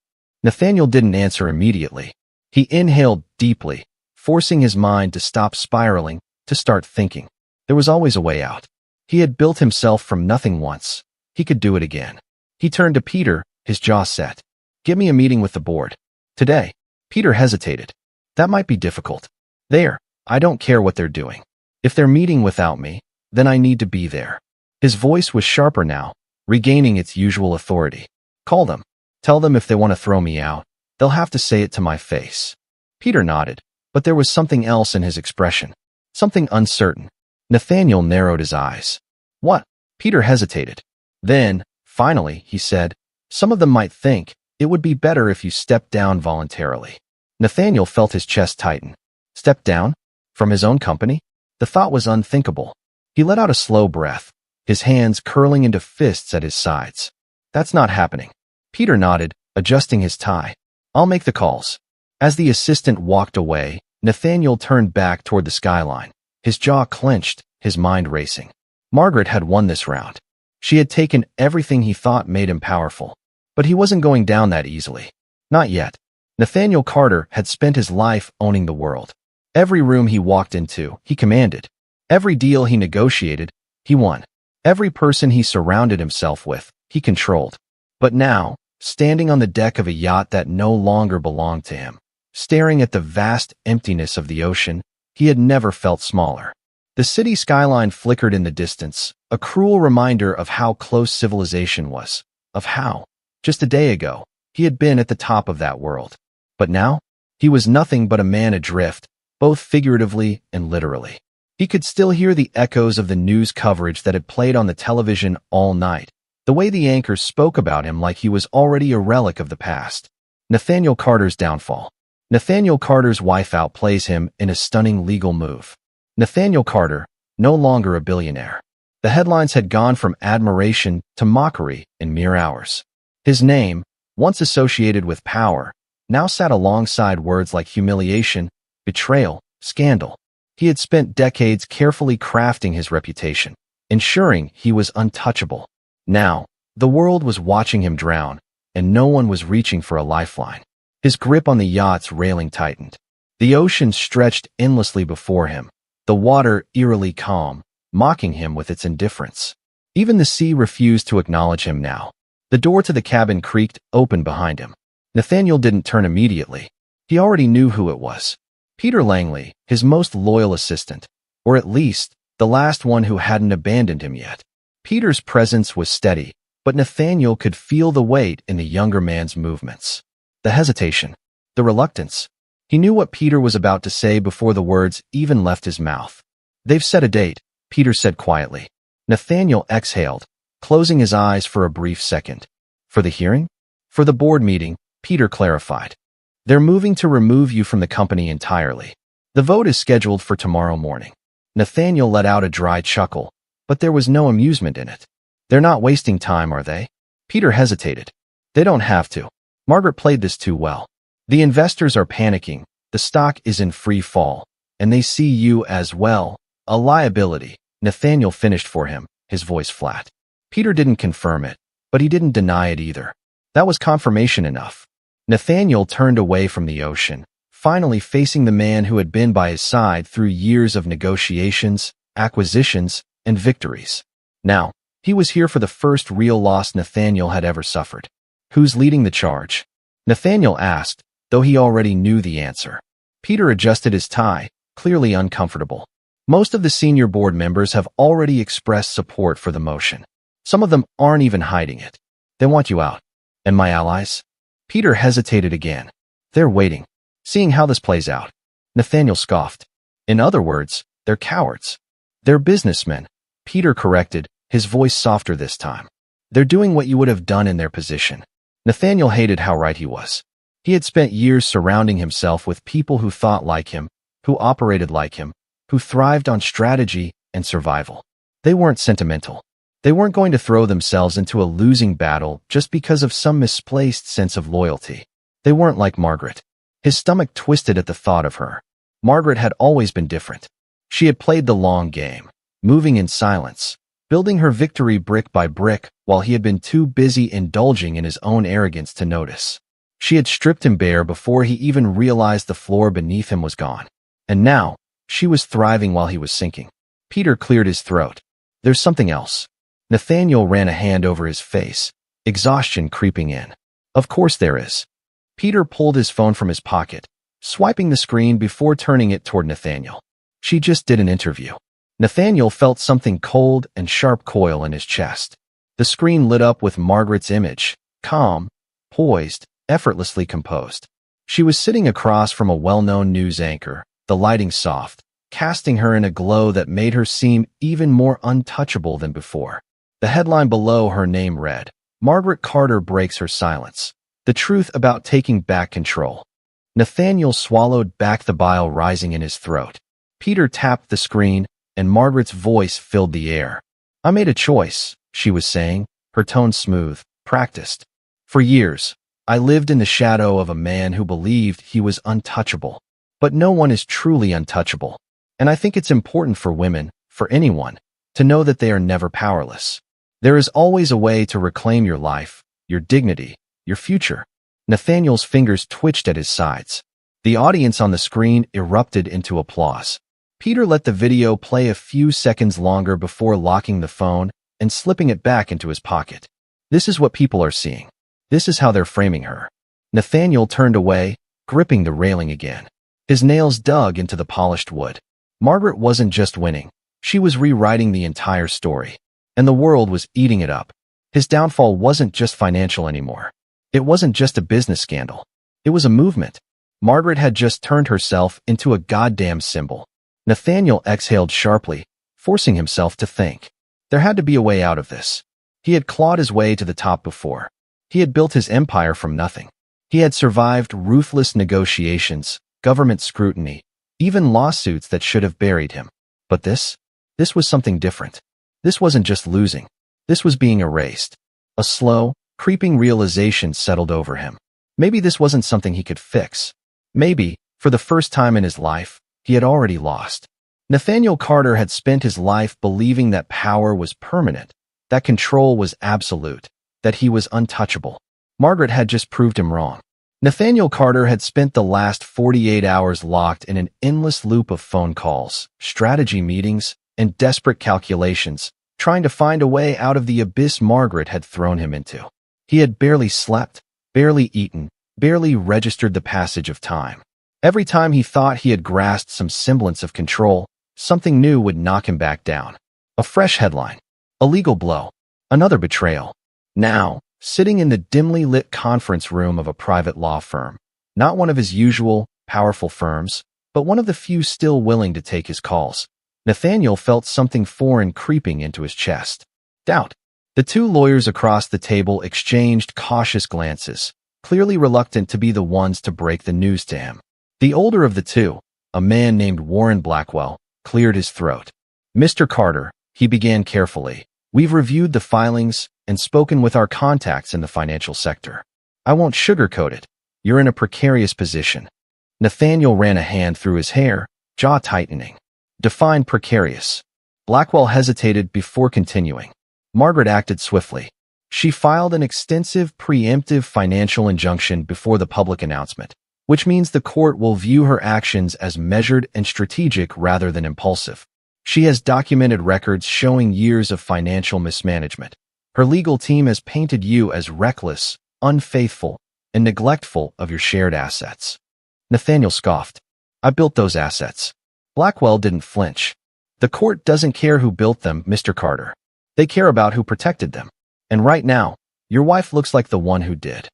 Nathaniel didn't answer immediately. He inhaled deeply, forcing his mind to stop spiraling, to start thinking. There was always a way out. He had built himself from nothing once. He could do it again. He turned to Peter, his jaw set. Give me a meeting with the board. Today. Peter hesitated. That might be difficult. I don't care what they're doing. If they're meeting without me, then I need to be there. His voice was sharper now, regaining its usual authority. Call them. Tell them if they want to throw me out, they'll have to say it to my face. Peter nodded, but there was something else in his expression. Something uncertain. Nathaniel narrowed his eyes. What? Peter hesitated. Then, finally, he said, some of them might think it would be better if you stepped down voluntarily. Nathaniel felt his chest tighten. Step down? From his own company? The thought was unthinkable. He let out a slow breath, his hands curling into fists at his sides. That's not happening. Peter nodded, adjusting his tie. I'll make the calls. As the assistant walked away, Nathaniel turned back toward the skyline, his jaw clenched, his mind racing. Margaret had won this round. She had taken everything he thought made him powerful. But he wasn't going down that easily. Not yet. Nathaniel Carter had spent his life owning the world. Every room he walked into, he commanded. Every deal he negotiated, he won. Every person he surrounded himself with, he controlled. But now, standing on the deck of a yacht that no longer belonged to him, staring at the vast emptiness of the ocean, he had never felt smaller. The city skyline flickered in the distance, a cruel reminder of how close civilization was, of how, just a day ago, he had been at the top of that world. But now, he was nothing but a man adrift, both figuratively and literally. He could still hear the echoes of the news coverage that had played on the television all night, the way the anchors spoke about him like he was already a relic of the past. Nathaniel Carter's downfall. Nathaniel Carter's wife outplays him in a stunning legal move. Nathaniel Carter, no longer a billionaire. The headlines had gone from admiration to mockery in mere hours. His name, once associated with power, now sat alongside words like humiliation, betrayal, scandal. He had spent decades carefully crafting his reputation, ensuring he was untouchable. Now, the world was watching him drown, and no one was reaching for a lifeline. His grip on the yacht's railing tightened. The ocean stretched endlessly before him, the water eerily calm, mocking him with its indifference. Even the sea refused to acknowledge him now. The door to the cabin creaked open behind him. Nathaniel didn't turn immediately. He already knew who it was. Peter Langley, his most loyal assistant, or at least, the last one who hadn't abandoned him yet. Peter's presence was steady, but Nathaniel could feel the weight in the younger man's movements. The hesitation, the reluctance. He knew what Peter was about to say before the words even left his mouth. "They've set a date," Peter said quietly. Nathaniel exhaled, closing his eyes for a brief second. "For the hearing?" "For the board meeting," Peter clarified. "They're moving to remove you from the company entirely. The vote is scheduled for tomorrow morning." Nathaniel let out a dry chuckle, but there was no amusement in it. "They're not wasting time, are they?" Peter hesitated. "They don't have to. Margaret played this too well. The investors are panicking, the stock is in free fall, and they see you as, well, a liability." Nathaniel finished for him, his voice flat. Peter didn't confirm it, but he didn't deny it either. That was confirmation enough. Nathaniel turned away from the ocean, finally facing the man who had been by his side through years of negotiations, acquisitions, and victories. Now, he was here for the first real loss Nathaniel had ever suffered. "Who's leading the charge?" Nathaniel asked, though he already knew the answer. Peter adjusted his tie, clearly uncomfortable. "Most of the senior board members have already expressed support for the motion. Some of them aren't even hiding it. They want you out." "And my allies?" Peter hesitated again. "They're waiting, seeing how this plays out." Nathaniel scoffed. "In other words, they're cowards." "They're businessmen," Peter corrected, his voice softer this time. "They're doing what you would have done in their position." Nathaniel hated how right he was. He had spent years surrounding himself with people who thought like him, who operated like him, who thrived on strategy and survival. They weren't sentimental. They weren't going to throw themselves into a losing battle just because of some misplaced sense of loyalty. They weren't like Margaret. His stomach twisted at the thought of her. Margaret had always been different. She had played the long game, moving in silence, building her victory brick by brick while he had been too busy indulging in his own arrogance to notice. She had stripped him bare before he even realized the floor beneath him was gone. And now, she was thriving while he was sinking. Peter cleared his throat. "There's something else." Nathaniel ran a hand over his face, exhaustion creeping in. "Of course there is." Peter pulled his phone from his pocket, swiping the screen before turning it toward Nathaniel. "She just did an interview." Nathaniel felt something cold and sharp coil in his chest. The screen lit up with Margaret's image, calm, poised, effortlessly composed. She was sitting across from a well-known news anchor, the lighting soft, casting her in a glow that made her seem even more untouchable than before. The headline below her name read, "Margaret Carter breaks her silence. The truth about taking back control." Nathaniel swallowed back the bile rising in his throat. Peter tapped the screen, and Margaret's voice filled the air. "I made a choice," she was saying, her tone smooth, practiced. "For years, I lived in the shadow of a man who believed he was untouchable. But no one is truly untouchable. And I think it's important for women, for anyone, to know that they are never powerless. There is always a way to reclaim your life, your dignity, your future." Nathaniel's fingers twitched at his sides. The audience on the screen erupted into applause. Peter let the video play a few seconds longer before locking the phone and slipping it back into his pocket. This is what people are seeing. This is how they're framing her. Nathaniel turned away, gripping the railing again. His nails dug into the polished wood. Margaret wasn't just winning. She was rewriting the entire story. And the world was eating it up. His downfall wasn't just financial anymore. It wasn't just a business scandal. It was a movement. Margaret had just turned herself into a goddamn symbol. Nathaniel exhaled sharply, forcing himself to think. There had to be a way out of this. He had clawed his way to the top before. He had built his empire from nothing. He had survived ruthless negotiations, government scrutiny, even lawsuits that should have buried him. But this was something different. This wasn't just losing. This was being erased. A slow, creeping realization settled over him. Maybe this wasn't something he could fix. Maybe, for the first time in his life, he had already lost. Nathaniel Carter had spent his life believing that power was permanent, that control was absolute, that he was untouchable. Margaret had just proved him wrong. Nathaniel Carter had spent the last 48 hours locked in an endless loop of phone calls, strategy meetings, and desperate calculations, trying to find a way out of the abyss Margaret had thrown him into. He had barely slept, barely eaten, barely registered the passage of time. Every time he thought he had grasped some semblance of control, something new would knock him back down. A fresh headline. A legal blow. Another betrayal. Now, sitting in the dimly lit conference room of a private law firm, not one of his usual, powerful firms, but one of the few still willing to take his calls, Nathaniel felt something foreign creeping into his chest. Doubt. The two lawyers across the table exchanged cautious glances, clearly reluctant to be the ones to break the news to him. The older of the two, a man named Warren Blackwell, cleared his throat. "Mr. Carter," he began carefully, "we've reviewed the filings and spoken with our contacts in the financial sector. I won't sugarcoat it. You're in a precarious position." Nathaniel ran a hand through his hair, jaw tightening. "Define precarious." Blackwell hesitated before continuing. Margaret acted swiftly. She filed an extensive preemptive financial injunction before the public announcement, which means the court will view her actions as measured and strategic rather than impulsive. She has documented records showing years of financial mismanagement. Her legal team has painted you as reckless, unfaithful, and neglectful of your shared assets. Nathaniel scoffed. "I built those assets." Blackwell didn't flinch. "The court doesn't care who built them, Mr. Carter. They care about who protected them. And right now, your wife looks like the one who did."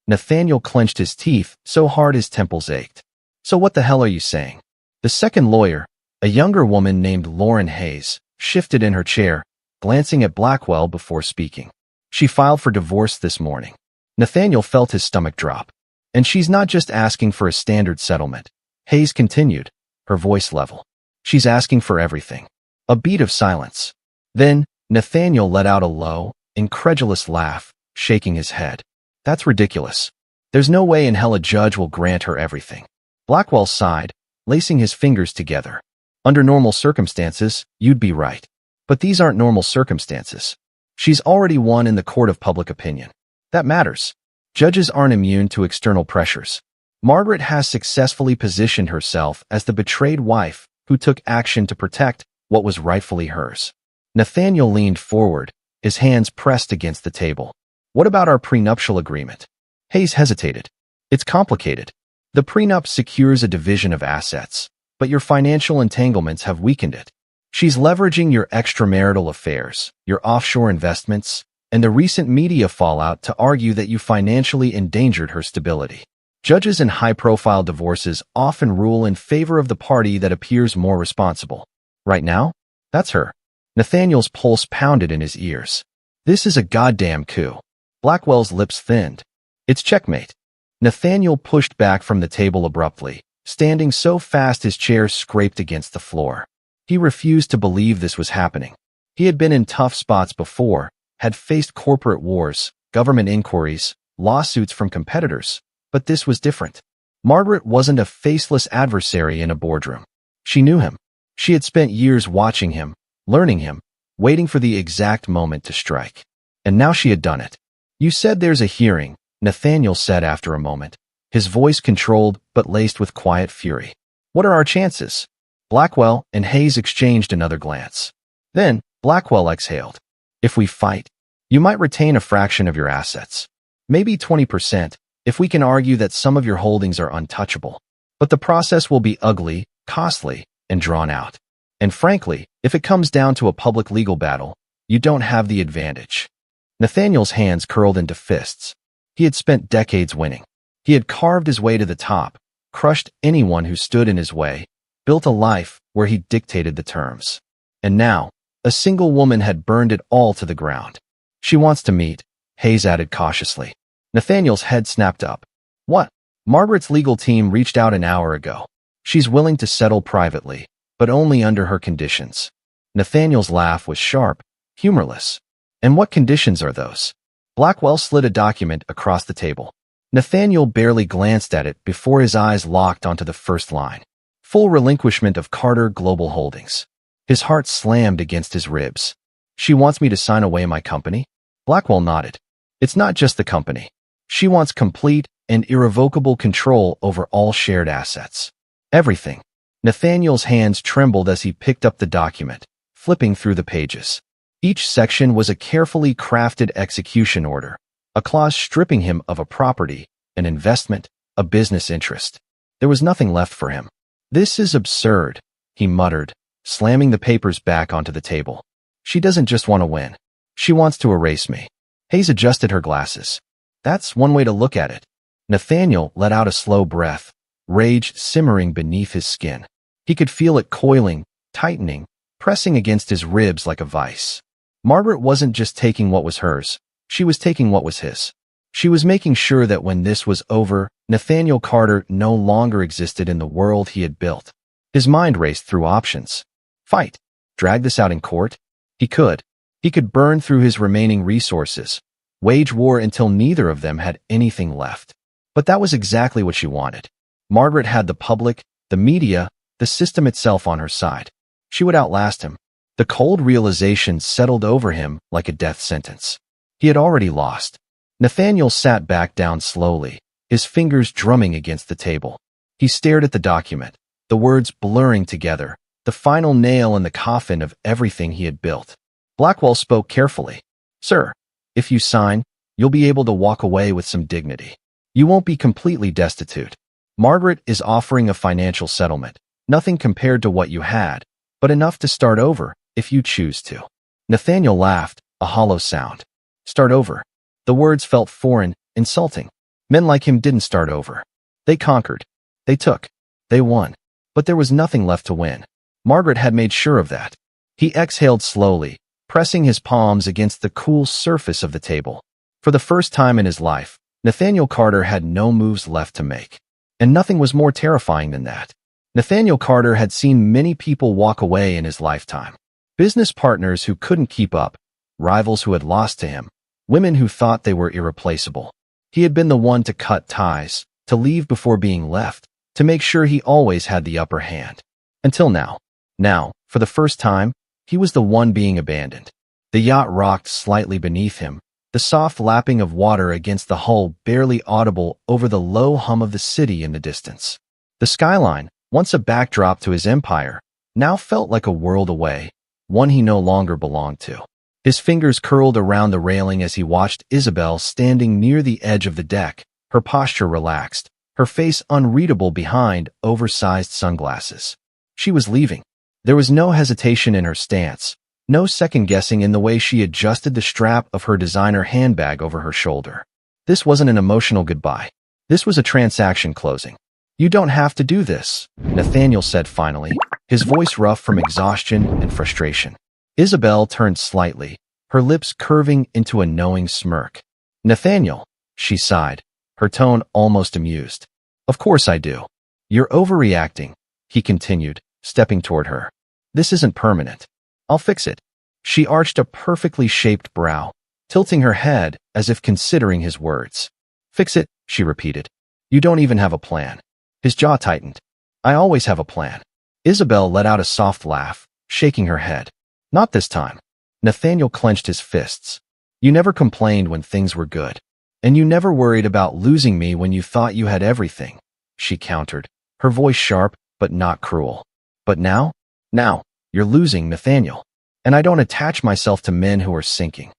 Nathaniel clenched his teeth so hard his temples ached. "So what the hell are you saying?" The second lawyer, a younger woman named Lauren Hayes, shifted in her chair, glancing at Blackwell before speaking. "She filed for divorce this morning." Nathaniel felt his stomach drop. "And she's not just asking for a standard settlement," Hayes continued, her voice level. "She's asking for everything." A beat of silence. Then, Nathaniel let out a low, incredulous laugh, shaking his head. "That's ridiculous. There's no way in hell a judge will grant her everything." Blackwell sighed, lacing his fingers together. "Under normal circumstances, you'd be right. But these aren't normal circumstances. She's already won in the court of public opinion. That matters. Judges aren't immune to external pressures. Margaret has successfully positioned herself as the betrayed wife who took action to protect what was rightfully hers." Nathaniel leaned forward, his hands pressed against the table. "What about our prenuptial agreement?" Hayes hesitated. "It's complicated. The prenup secures a division of assets, but your financial entanglements have weakened it. She's leveraging your extramarital affairs, your offshore investments, and the recent media fallout to argue that you financially endangered her stability. Judges in high-profile divorces often rule in favor of the party that appears more responsible. Right now, that's her." Nathaniel's pulse pounded in his ears. "This is a goddamn coup." Blackwell's lips thinned. "It's checkmate." Nathaniel pushed back from the table abruptly, standing so fast his chair scraped against the floor. He refused to believe this was happening. He had been in tough spots before, had faced corporate wars, government inquiries, lawsuits from competitors, but this was different. Margaret wasn't a faceless adversary in a boardroom. She knew him. She had spent years watching him, learning him, waiting for the exact moment to strike. And now she had done it. "You said there's a hearing," Nathaniel said after a moment, his voice controlled but laced with quiet fury. "What are our chances?" Blackwell and Hayes exchanged another glance. Then, Blackwell exhaled. "If we fight, you might retain a fraction of your assets. Maybe 20%, if we can argue that some of your holdings are untouchable. But the process will be ugly, costly, and drawn out. And frankly, if it comes down to a public legal battle, you don't have the advantage." Nathaniel's hands curled into fists. He had spent decades winning. He had carved his way to the top, crushed anyone who stood in his way, built a life where he dictated the terms. And now, a single woman had burned it all to the ground. "She wants to meet," Hayes added cautiously. Nathaniel's head snapped up. "What?" "Margaret's legal team reached out an hour ago. She's willing to settle privately, but only under her conditions." Nathaniel's laugh was sharp, humorless. "And what conditions are those?" Blackwell slid a document across the table. Nathaniel barely glanced at it before his eyes locked onto the first line. "Full relinquishment of Carter Global Holdings." His heart slammed against his ribs. "She wants me to sign away my company?" Blackwell nodded. "It's not just the company. She wants complete and irrevocable control over all shared assets. Everything. Nathaniel's hands trembled as he picked up the document, flipping through the pages. Each section was a carefully crafted execution order, a clause stripping him of a property, an investment, a business interest. There was nothing left for him. "This is absurd," he muttered, slamming the papers back onto the table. "She doesn't just want to win. She wants to erase me." Hayes adjusted her glasses. "That's one way to look at it." Nathaniel let out a slow breath, rage simmering beneath his skin. He could feel it coiling, tightening, pressing against his ribs like a vice. Margaret wasn't just taking what was hers, she was taking what was his. She was making sure that when this was over, Nathaniel Carter no longer existed in the world he had built. His mind raced through options. Fight. Drag this out in court? He could. He could burn through his remaining resources, wage war until neither of them had anything left. But that was exactly what she wanted. Margaret had the public, the media, the system itself on her side. She would outlast him. The cold realization settled over him like a death sentence. He had already lost. Nathaniel sat back down slowly, his fingers drumming against the table. He stared at the document, the words blurring together, the final nail in the coffin of everything he had built. Blackwell spoke carefully. "Sir, if you sign, you'll be able to walk away with some dignity. You won't be completely destitute. Margaret is offering a financial settlement, nothing compared to what you had, but enough to start over if you choose to." Nathaniel laughed, a hollow sound. Start over. The words felt foreign, insulting. Men like him didn't start over. They conquered. They took. They won. But there was nothing left to win. Margaret had made sure of that. He exhaled slowly, pressing his palms against the cool surface of the table. For the first time in his life, Nathaniel Carter had no moves left to make. And nothing was more terrifying than that. Nathaniel Carter had seen many people walk away in his lifetime. Business partners who couldn't keep up, rivals who had lost to him, women who thought they were irreplaceable. He had been the one to cut ties, to leave before being left, to make sure he always had the upper hand. Until now. Now, for the first time, he was the one being abandoned. The yacht rocked slightly beneath him, the soft lapping of water against the hull barely audible over the low hum of the city in the distance. The skyline, once a backdrop to his empire, now felt like a world away, one he no longer belonged to. His fingers curled around the railing as he watched Isabel standing near the edge of the deck, her posture relaxed, her face unreadable behind oversized sunglasses. She was leaving. There was no hesitation in her stance, no second-guessing in the way she adjusted the strap of her designer handbag over her shoulder. This wasn't an emotional goodbye. This was a transaction closing. "You don't have to do this," Nathaniel said finally, his voice rough from exhaustion and frustration. Isabel turned slightly, her lips curving into a knowing smirk. "Nathaniel," she sighed, her tone almost amused. "Of course I do. You're overreacting," he continued, stepping toward her. "This isn't permanent. I'll fix it." She arched a perfectly shaped brow, tilting her head as if considering his words. "Fix it," she repeated. "You don't even have a plan." His jaw tightened. "I always have a plan." Isabel let out a soft laugh, shaking her head. "Not this time." Nathaniel clenched his fists. "You never complained when things were good. And you never worried about losing me when you thought you had everything," she countered, her voice sharp but not cruel. "But now? Now, you're losing, Nathaniel. And I don't attach myself to men who are sinking."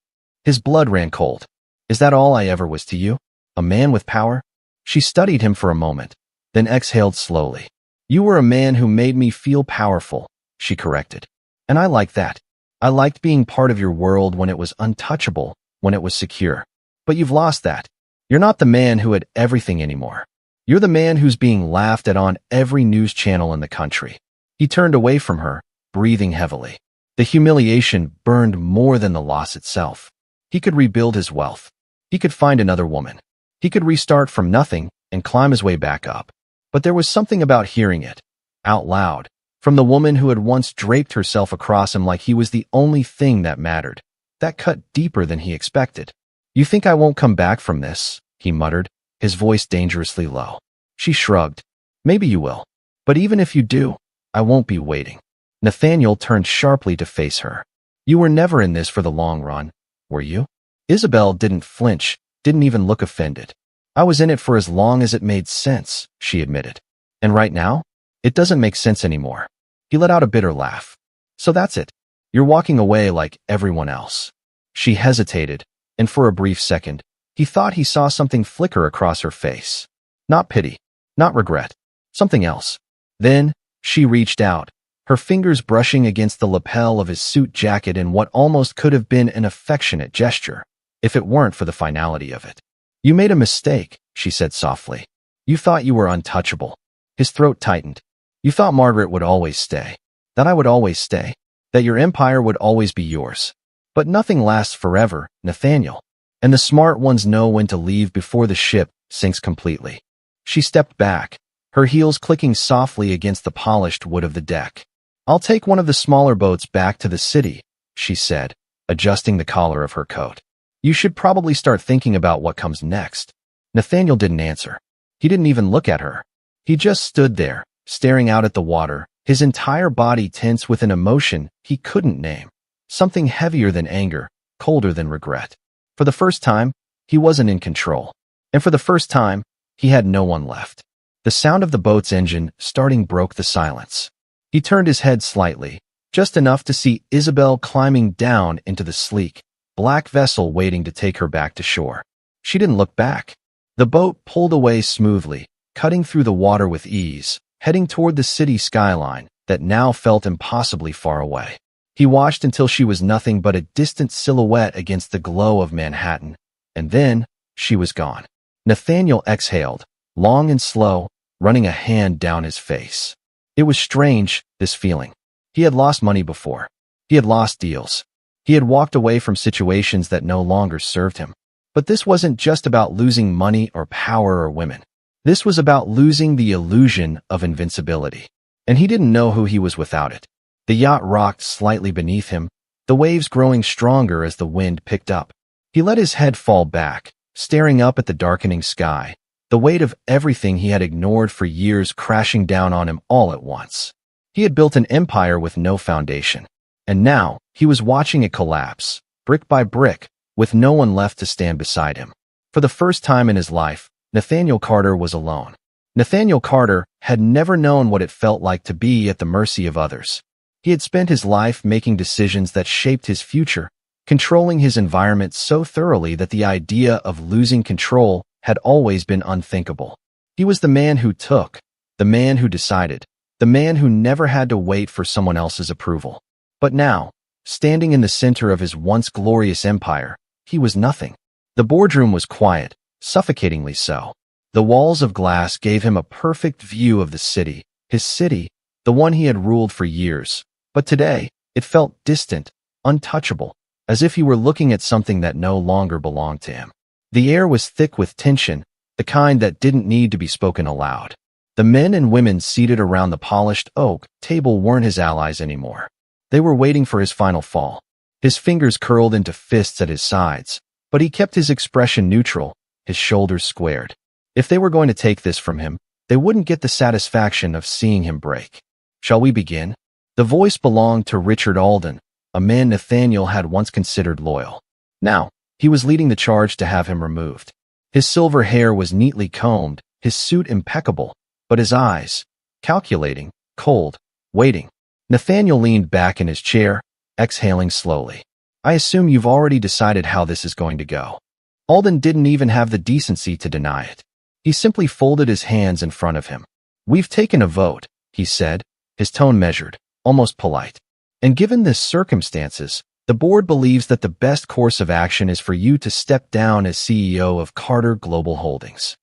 His blood ran cold. "Is that all I ever was to you? A man with power?" She studied him for a moment, then exhaled slowly. "You were a man who made me feel powerful," she corrected. "And I liked that. I liked being part of your world when it was untouchable, when it was secure. But you've lost that. You're not the man who had everything anymore. You're the man who's being laughed at on every news channel in the country." He turned away from her, breathing heavily. The humiliation burned more than the loss itself. He could rebuild his wealth. He could find another woman. He could restart from nothing and climb his way back up. But there was something about hearing it, out loud, from the woman who had once draped herself across him like he was the only thing that mattered, that cut deeper than he expected. "You think I won't come back from this?" he muttered, his voice dangerously low. She shrugged. "Maybe you will. But even if you do, I won't be waiting." Nathaniel turned sharply to face her. "You were never in this for the long run, were you?" Isabel didn't flinch, didn't even look offended. I was in it for as long as it made sense, she admitted. And right now, it doesn't make sense anymore. He let out a bitter laugh. So that's it. You're walking away like everyone else. She hesitated, and for a brief second, he thought he saw something flicker across her face. Not pity, not regret, something else. Then, she reached out, her fingers brushing against the lapel of his suit jacket in what almost could have been an affectionate gesture, if it weren't for the finality of it. You made a mistake, she said softly. You thought you were untouchable. His throat tightened. You thought Margaret would always stay, that I would always stay, that your empire would always be yours. But nothing lasts forever, Nathaniel. And the smart ones know when to leave before the ship sinks completely. She stepped back, her heels clicking softly against the polished wood of the deck. I'll take one of the smaller boats back to the city, she said, adjusting the collar of her coat. You should probably start thinking about what comes next. Nathaniel didn't answer. He didn't even look at her. He just stood there, staring out at the water, his entire body tense with an emotion he couldn't name. Something heavier than anger, colder than regret. For the first time, he wasn't in control. And for the first time, he had no one left. The sound of the boat's engine starting broke the silence. He turned his head slightly, just enough to see Isabel climbing down into the sleek, black vessel waiting to take her back to shore. She didn't look back. The boat pulled away smoothly, cutting through the water with ease, heading toward the city skyline that now felt impossibly far away. He watched until she was nothing but a distant silhouette against the glow of Manhattan, and then she was gone. Nathaniel exhaled, long and slow, running a hand down his face. It was strange, this feeling. He had lost money before. He had lost deals. He had walked away from situations that no longer served him. But this wasn't just about losing money or power or women. This was about losing the illusion of invincibility. And he didn't know who he was without it. The yacht rocked slightly beneath him, the waves growing stronger as the wind picked up. He let his head fall back, staring up at the darkening sky, the weight of everything he had ignored for years crashing down on him all at once. He had built an empire with no foundation, and now he was watching it collapse, brick by brick, with no one left to stand beside him. For the first time in his life, Nathaniel Carter was alone. Nathaniel Carter had never known what it felt like to be at the mercy of others. He had spent his life making decisions that shaped his future, controlling his environment so thoroughly that the idea of losing control had always been unthinkable. He was the man who took, the man who decided, the man who never had to wait for someone else's approval. But now, standing in the center of his once glorious empire, he was nothing. The boardroom was quiet, suffocatingly so. The walls of glass gave him a perfect view of the city, his city, the one he had ruled for years. But today, it felt distant, untouchable, as if he were looking at something that no longer belonged to him. The air was thick with tension, the kind that didn't need to be spoken aloud. The men and women seated around the polished oak table weren't his allies anymore. They were waiting for his final fall. His fingers curled into fists at his sides, but he kept his expression neutral, his shoulders squared. If they were going to take this from him, they wouldn't get the satisfaction of seeing him break. Shall we begin? The voice belonged to Richard Alden, a man Nathaniel had once considered loyal. Now, he was leading the charge to have him removed. His silver hair was neatly combed, his suit impeccable, but his eyes, calculating, cold, waiting. Nathaniel leaned back in his chair, exhaling slowly. I assume you've already decided how this is going to go. Alden didn't even have the decency to deny it. He simply folded his hands in front of him. We've taken a vote, he said, his tone measured, almost polite. And given the circumstances, the board believes that the best course of action is for you to step down as CEO of Carter Global Holdings.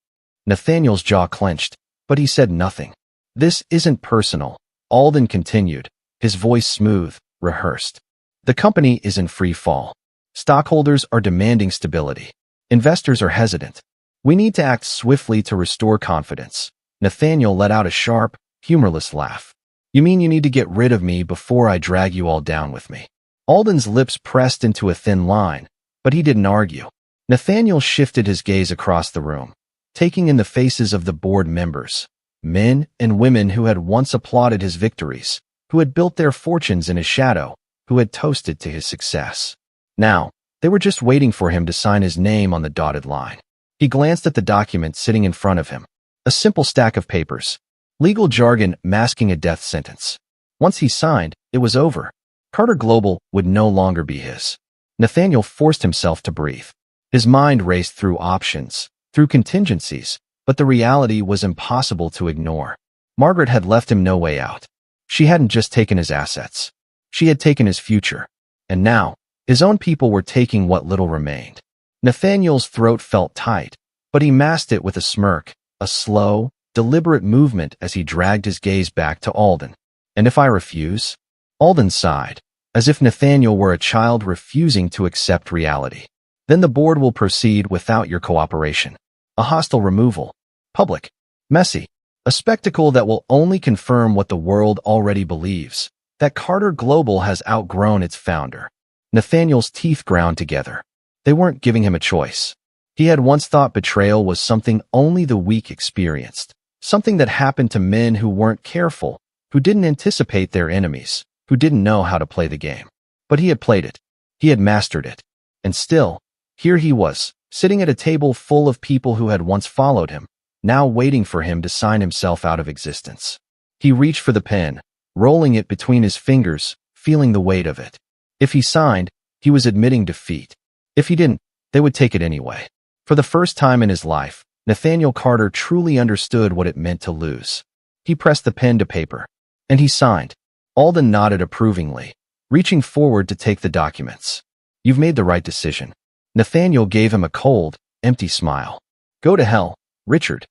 Nathaniel's jaw clenched, but he said nothing. This isn't personal, Alden continued, his voice smooth, rehearsed. The company is in free fall. Stockholders are demanding stability. Investors are hesitant. We need to act swiftly to restore confidence. Nathaniel let out a sharp, humorless laugh. You mean you need to get rid of me before I drag you all down with me? Alden's lips pressed into a thin line, but he didn't argue. Nathaniel shifted his gaze across the room, taking in the faces of the board members, men and women who had once applauded his victories, who had built their fortunes in his shadow, who had toasted to his success. Now, they were just waiting for him to sign his name on the dotted line. He glanced at the document sitting in front of him. A simple stack of papers. Legal jargon masking a death sentence. Once he signed, it was over. Carter Global would no longer be his. Nathaniel forced himself to breathe. His mind raced through options, through contingencies, but the reality was impossible to ignore. Margaret had left him no way out. She hadn't just taken his assets. She had taken his future. And now, his own people were taking what little remained. Nathaniel's throat felt tight, but he masked it with a smirk, a slow, deliberate movement as he dragged his gaze back to Alden. And if I refuse? Alden sighed, as if Nathaniel were a child refusing to accept reality. Then the board will proceed without your cooperation. A hostile removal. Public. Messy. A spectacle that will only confirm what the world already believes, that Carter Global has outgrown its founder. Nathaniel's teeth ground together. They weren't giving him a choice. He had once thought betrayal was something only the weak experienced, something that happened to men who weren't careful, who didn't anticipate their enemies, who didn't know how to play the game. But he had played it. He had mastered it. And still, here he was, sitting at a table full of people who had once followed him, now waiting for him to sign himself out of existence. He reached for the pen, rolling it between his fingers, feeling the weight of it. If he signed, he was admitting defeat. If he didn't, they would take it anyway. For the first time in his life, Nathaniel Carter truly understood what it meant to lose. He pressed the pen to paper. And he signed. Alden nodded approvingly, reaching forward to take the documents. You've made the right decision. Nathaniel gave him a cold, empty smile. Go to hell, Richard.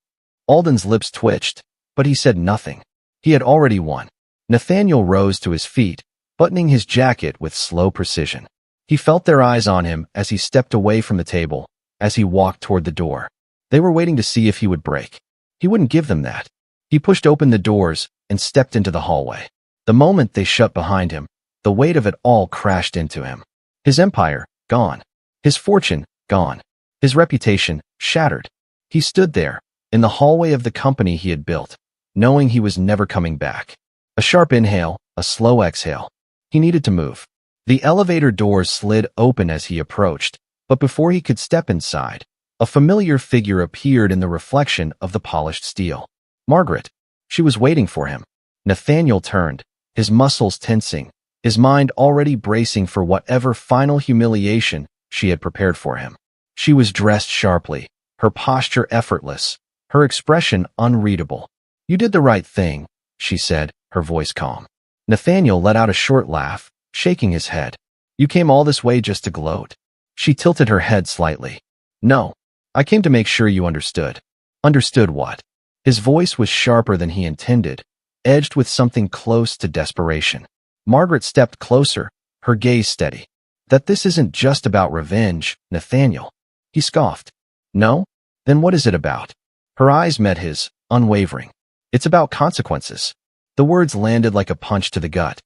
Alden's lips twitched, but he said nothing. He had already won. Nathaniel rose to his feet, buttoning his jacket with slow precision. He felt their eyes on him as he stepped away from the table, as he walked toward the door. They were waiting to see if he would break. He wouldn't give them that. He pushed open the doors and stepped into the hallway. The moment they shut behind him, the weight of it all crashed into him. His empire, gone. His fortune, gone. His reputation, shattered. He stood there, in the hallway of the company he had built, knowing he was never coming back. A sharp inhale, a slow exhale. He needed to move. The elevator doors slid open as he approached, but before he could step inside, a familiar figure appeared in the reflection of the polished steel. Margaret. She was waiting for him. Nathaniel turned, his muscles tensing, his mind already bracing for whatever final humiliation she had prepared for him. She was dressed sharply, her posture effortless, her expression unreadable. You did the right thing, she said, her voice calm. Nathaniel let out a short laugh, shaking his head. You came all this way just to gloat. She tilted her head slightly. No, I came to make sure you understood. Understood what? His voice was sharper than he intended, edged with something close to desperation. Margaret stepped closer, her gaze steady. That this isn't just about revenge, Nathaniel. He scoffed. No? Then what is it about? Her eyes met his, unwavering. It's about consequences. The words landed like a punch to the gut.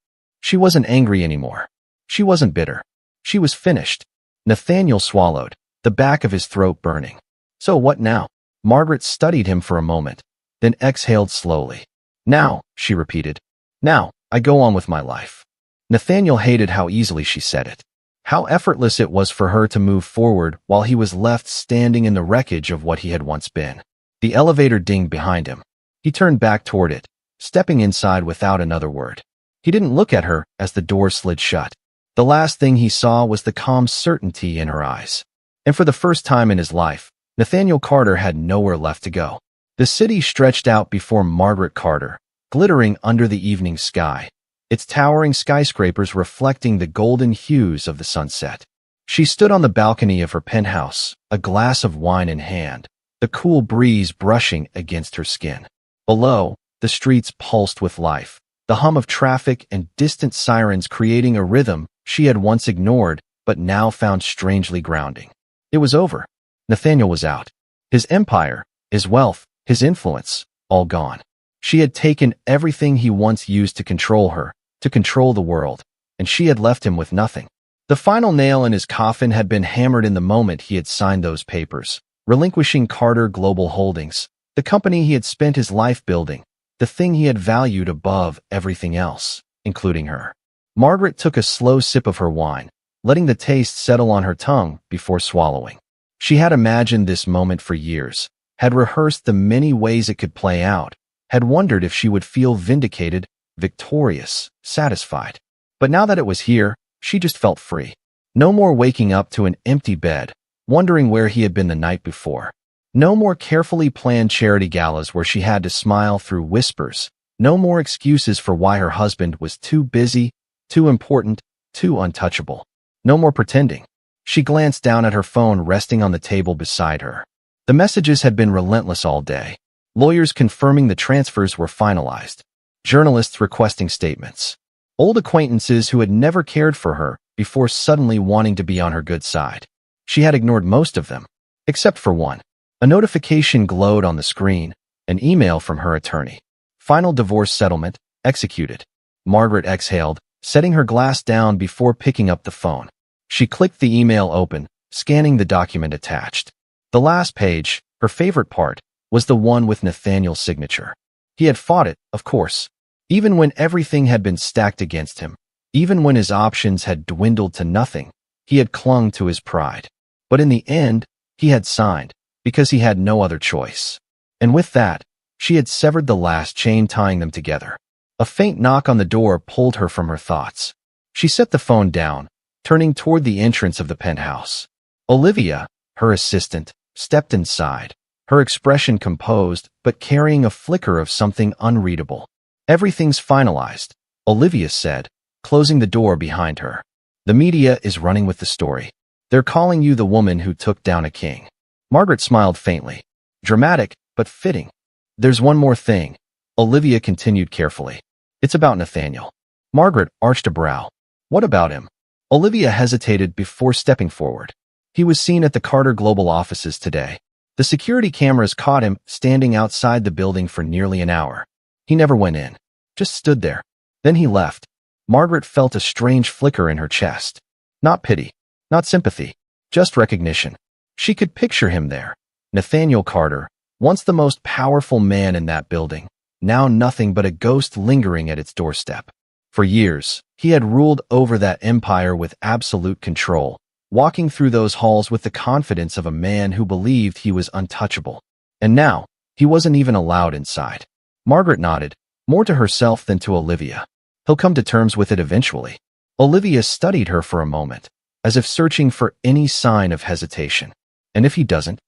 She wasn't angry anymore. She wasn't bitter. She was finished. Nathaniel swallowed, the back of his throat burning. So what now? Margaret studied him for a moment, then exhaled slowly. Now, she repeated. Now, I go on with my life. Nathaniel hated how easily she said it. How effortless it was for her to move forward while he was left standing in the wreckage of what he had once been. The elevator dinged behind him. He turned back toward it, stepping inside without another word. He didn't look at her as the door slid shut. The last thing he saw was the calm certainty in her eyes. And for the first time in his life, Nathaniel Carter had nowhere left to go. The city stretched out before Margaret Carter, glittering under the evening sky, its towering skyscrapers reflecting the golden hues of the sunset. She stood on the balcony of her penthouse, a glass of wine in hand, the cool breeze brushing against her skin. Below, the streets pulsed with life, the hum of traffic and distant sirens creating a rhythm she had once ignored but now found strangely grounding. It was over. Nathaniel was out. His empire, his wealth, his influence, all gone. She had taken everything he once used to control her, to control the world, and she had left him with nothing. The final nail in his coffin had been hammered in the moment he had signed those papers, relinquishing Carter Global Holdings, the company he had spent his life building, the thing he had valued above everything else, including her. Margaret took a slow sip of her wine, letting the taste settle on her tongue before swallowing. She had imagined this moment for years, had rehearsed the many ways it could play out, had wondered if she would feel vindicated, victorious, satisfied. But now that it was here, she just felt free. No more waking up to an empty bed, wondering where he had been the night before. No more carefully planned charity galas where she had to smile through whispers. No more excuses for why her husband was too busy, too important, too untouchable. No more pretending. She glanced down at her phone resting on the table beside her. The messages had been relentless all day. Lawyers confirming the transfers were finalized. Journalists requesting statements. Old acquaintances who had never cared for her before suddenly wanting to be on her good side. She had ignored most of them, except for one. A notification glowed on the screen, an email from her attorney. Final divorce settlement, executed. Margaret exhaled, setting her glass down before picking up the phone. She clicked the email open, scanning the document attached. The last page, her favorite part, was the one with Nathaniel's signature. He had fought it, of course. Even when everything had been stacked against him, even when his options had dwindled to nothing, he had clung to his pride. But in the end, he had signed, because he had no other choice. And with that, she had severed the last chain tying them together. A faint knock on the door pulled her from her thoughts. She set the phone down, turning toward the entrance of the penthouse. Olivia, her assistant, stepped inside, her expression composed but carrying a flicker of something unreadable. "Everything's finalized," Olivia said, closing the door behind her. "The media is running with the story. They're calling you the woman who took down a king." Margaret smiled faintly. Dramatic, but fitting. "There's one more thing," Olivia continued carefully. "It's about Nathaniel." Margaret arched a brow. "What about him?" Olivia hesitated before stepping forward. "He was seen at the Carter Global offices today. The security cameras caught him standing outside the building for nearly an hour. He never went in, just stood there. Then he left." Margaret felt a strange flicker in her chest. Not pity, not sympathy, just recognition. She could picture him there. Nathaniel Carter, once the most powerful man in that building, now nothing but a ghost lingering at its doorstep. For years, he had ruled over that empire with absolute control, walking through those halls with the confidence of a man who believed he was untouchable. And now, he wasn't even allowed inside. Margaret nodded, more to herself than to Olivia. "He'll come to terms with it eventually." Olivia studied her for a moment, as if searching for any sign of hesitation. "And if he doesn't?"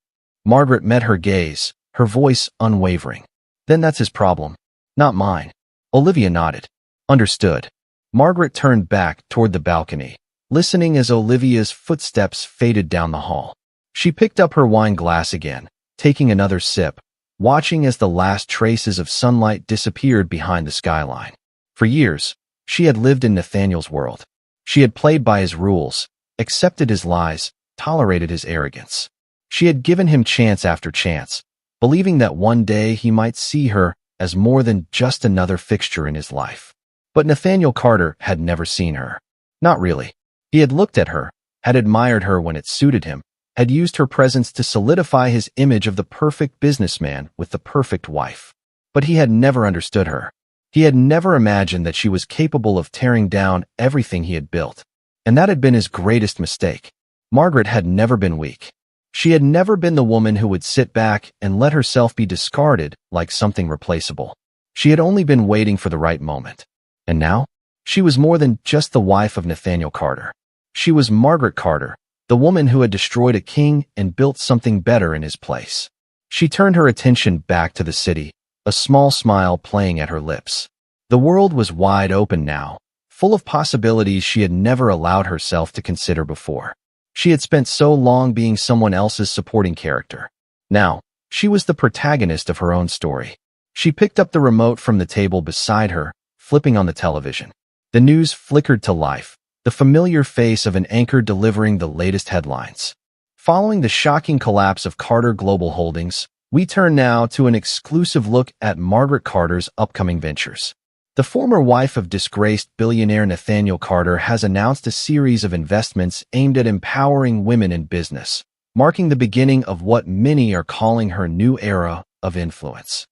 Margaret met her gaze, her voice unwavering. "Then that's his problem, not mine." Olivia nodded. "Understood." Margaret turned back toward the balcony, listening as Olivia's footsteps faded down the hall. She picked up her wine glass again, taking another sip, watching as the last traces of sunlight disappeared behind the skyline. For years, she had lived in Nathaniel's world. She had played by his rules, accepted his lies, tolerated his arrogance. She had given him chance after chance, believing that one day he might see her as more than just another fixture in his life. But Nathaniel Carter had never seen her. Not really. He had looked at her, had admired her when it suited him, had used her presence to solidify his image of the perfect businessman with the perfect wife. But he had never understood her. He had never imagined that she was capable of tearing down everything he had built. And that had been his greatest mistake. Margaret had never been weak. She had never been the woman who would sit back and let herself be discarded like something replaceable. She had only been waiting for the right moment. And now, she was more than just the wife of Nathaniel Carter. She was Margaret Carter, the woman who had destroyed a king and built something better in his place. She turned her attention back to the city, a small smile playing at her lips. The world was wide open now, full of possibilities she had never allowed herself to consider before. She had spent so long being someone else's supporting character. Now, she was the protagonist of her own story. She picked up the remote from the table beside her, flipping on the television. The news flickered to life, the familiar face of an anchor delivering the latest headlines. Following the shocking collapse of Carter Global Holdings, we turn now to an exclusive look at Margaret Carter's upcoming ventures. The former wife of disgraced billionaire Nathaniel Carter has announced a series of investments aimed at empowering women in business, marking the beginning of what many are calling her new era of influence.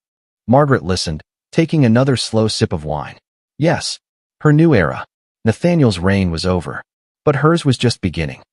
Margaret listened, taking another slow sip of wine. Yes, her new era. Nathaniel's reign was over, but hers was just beginning.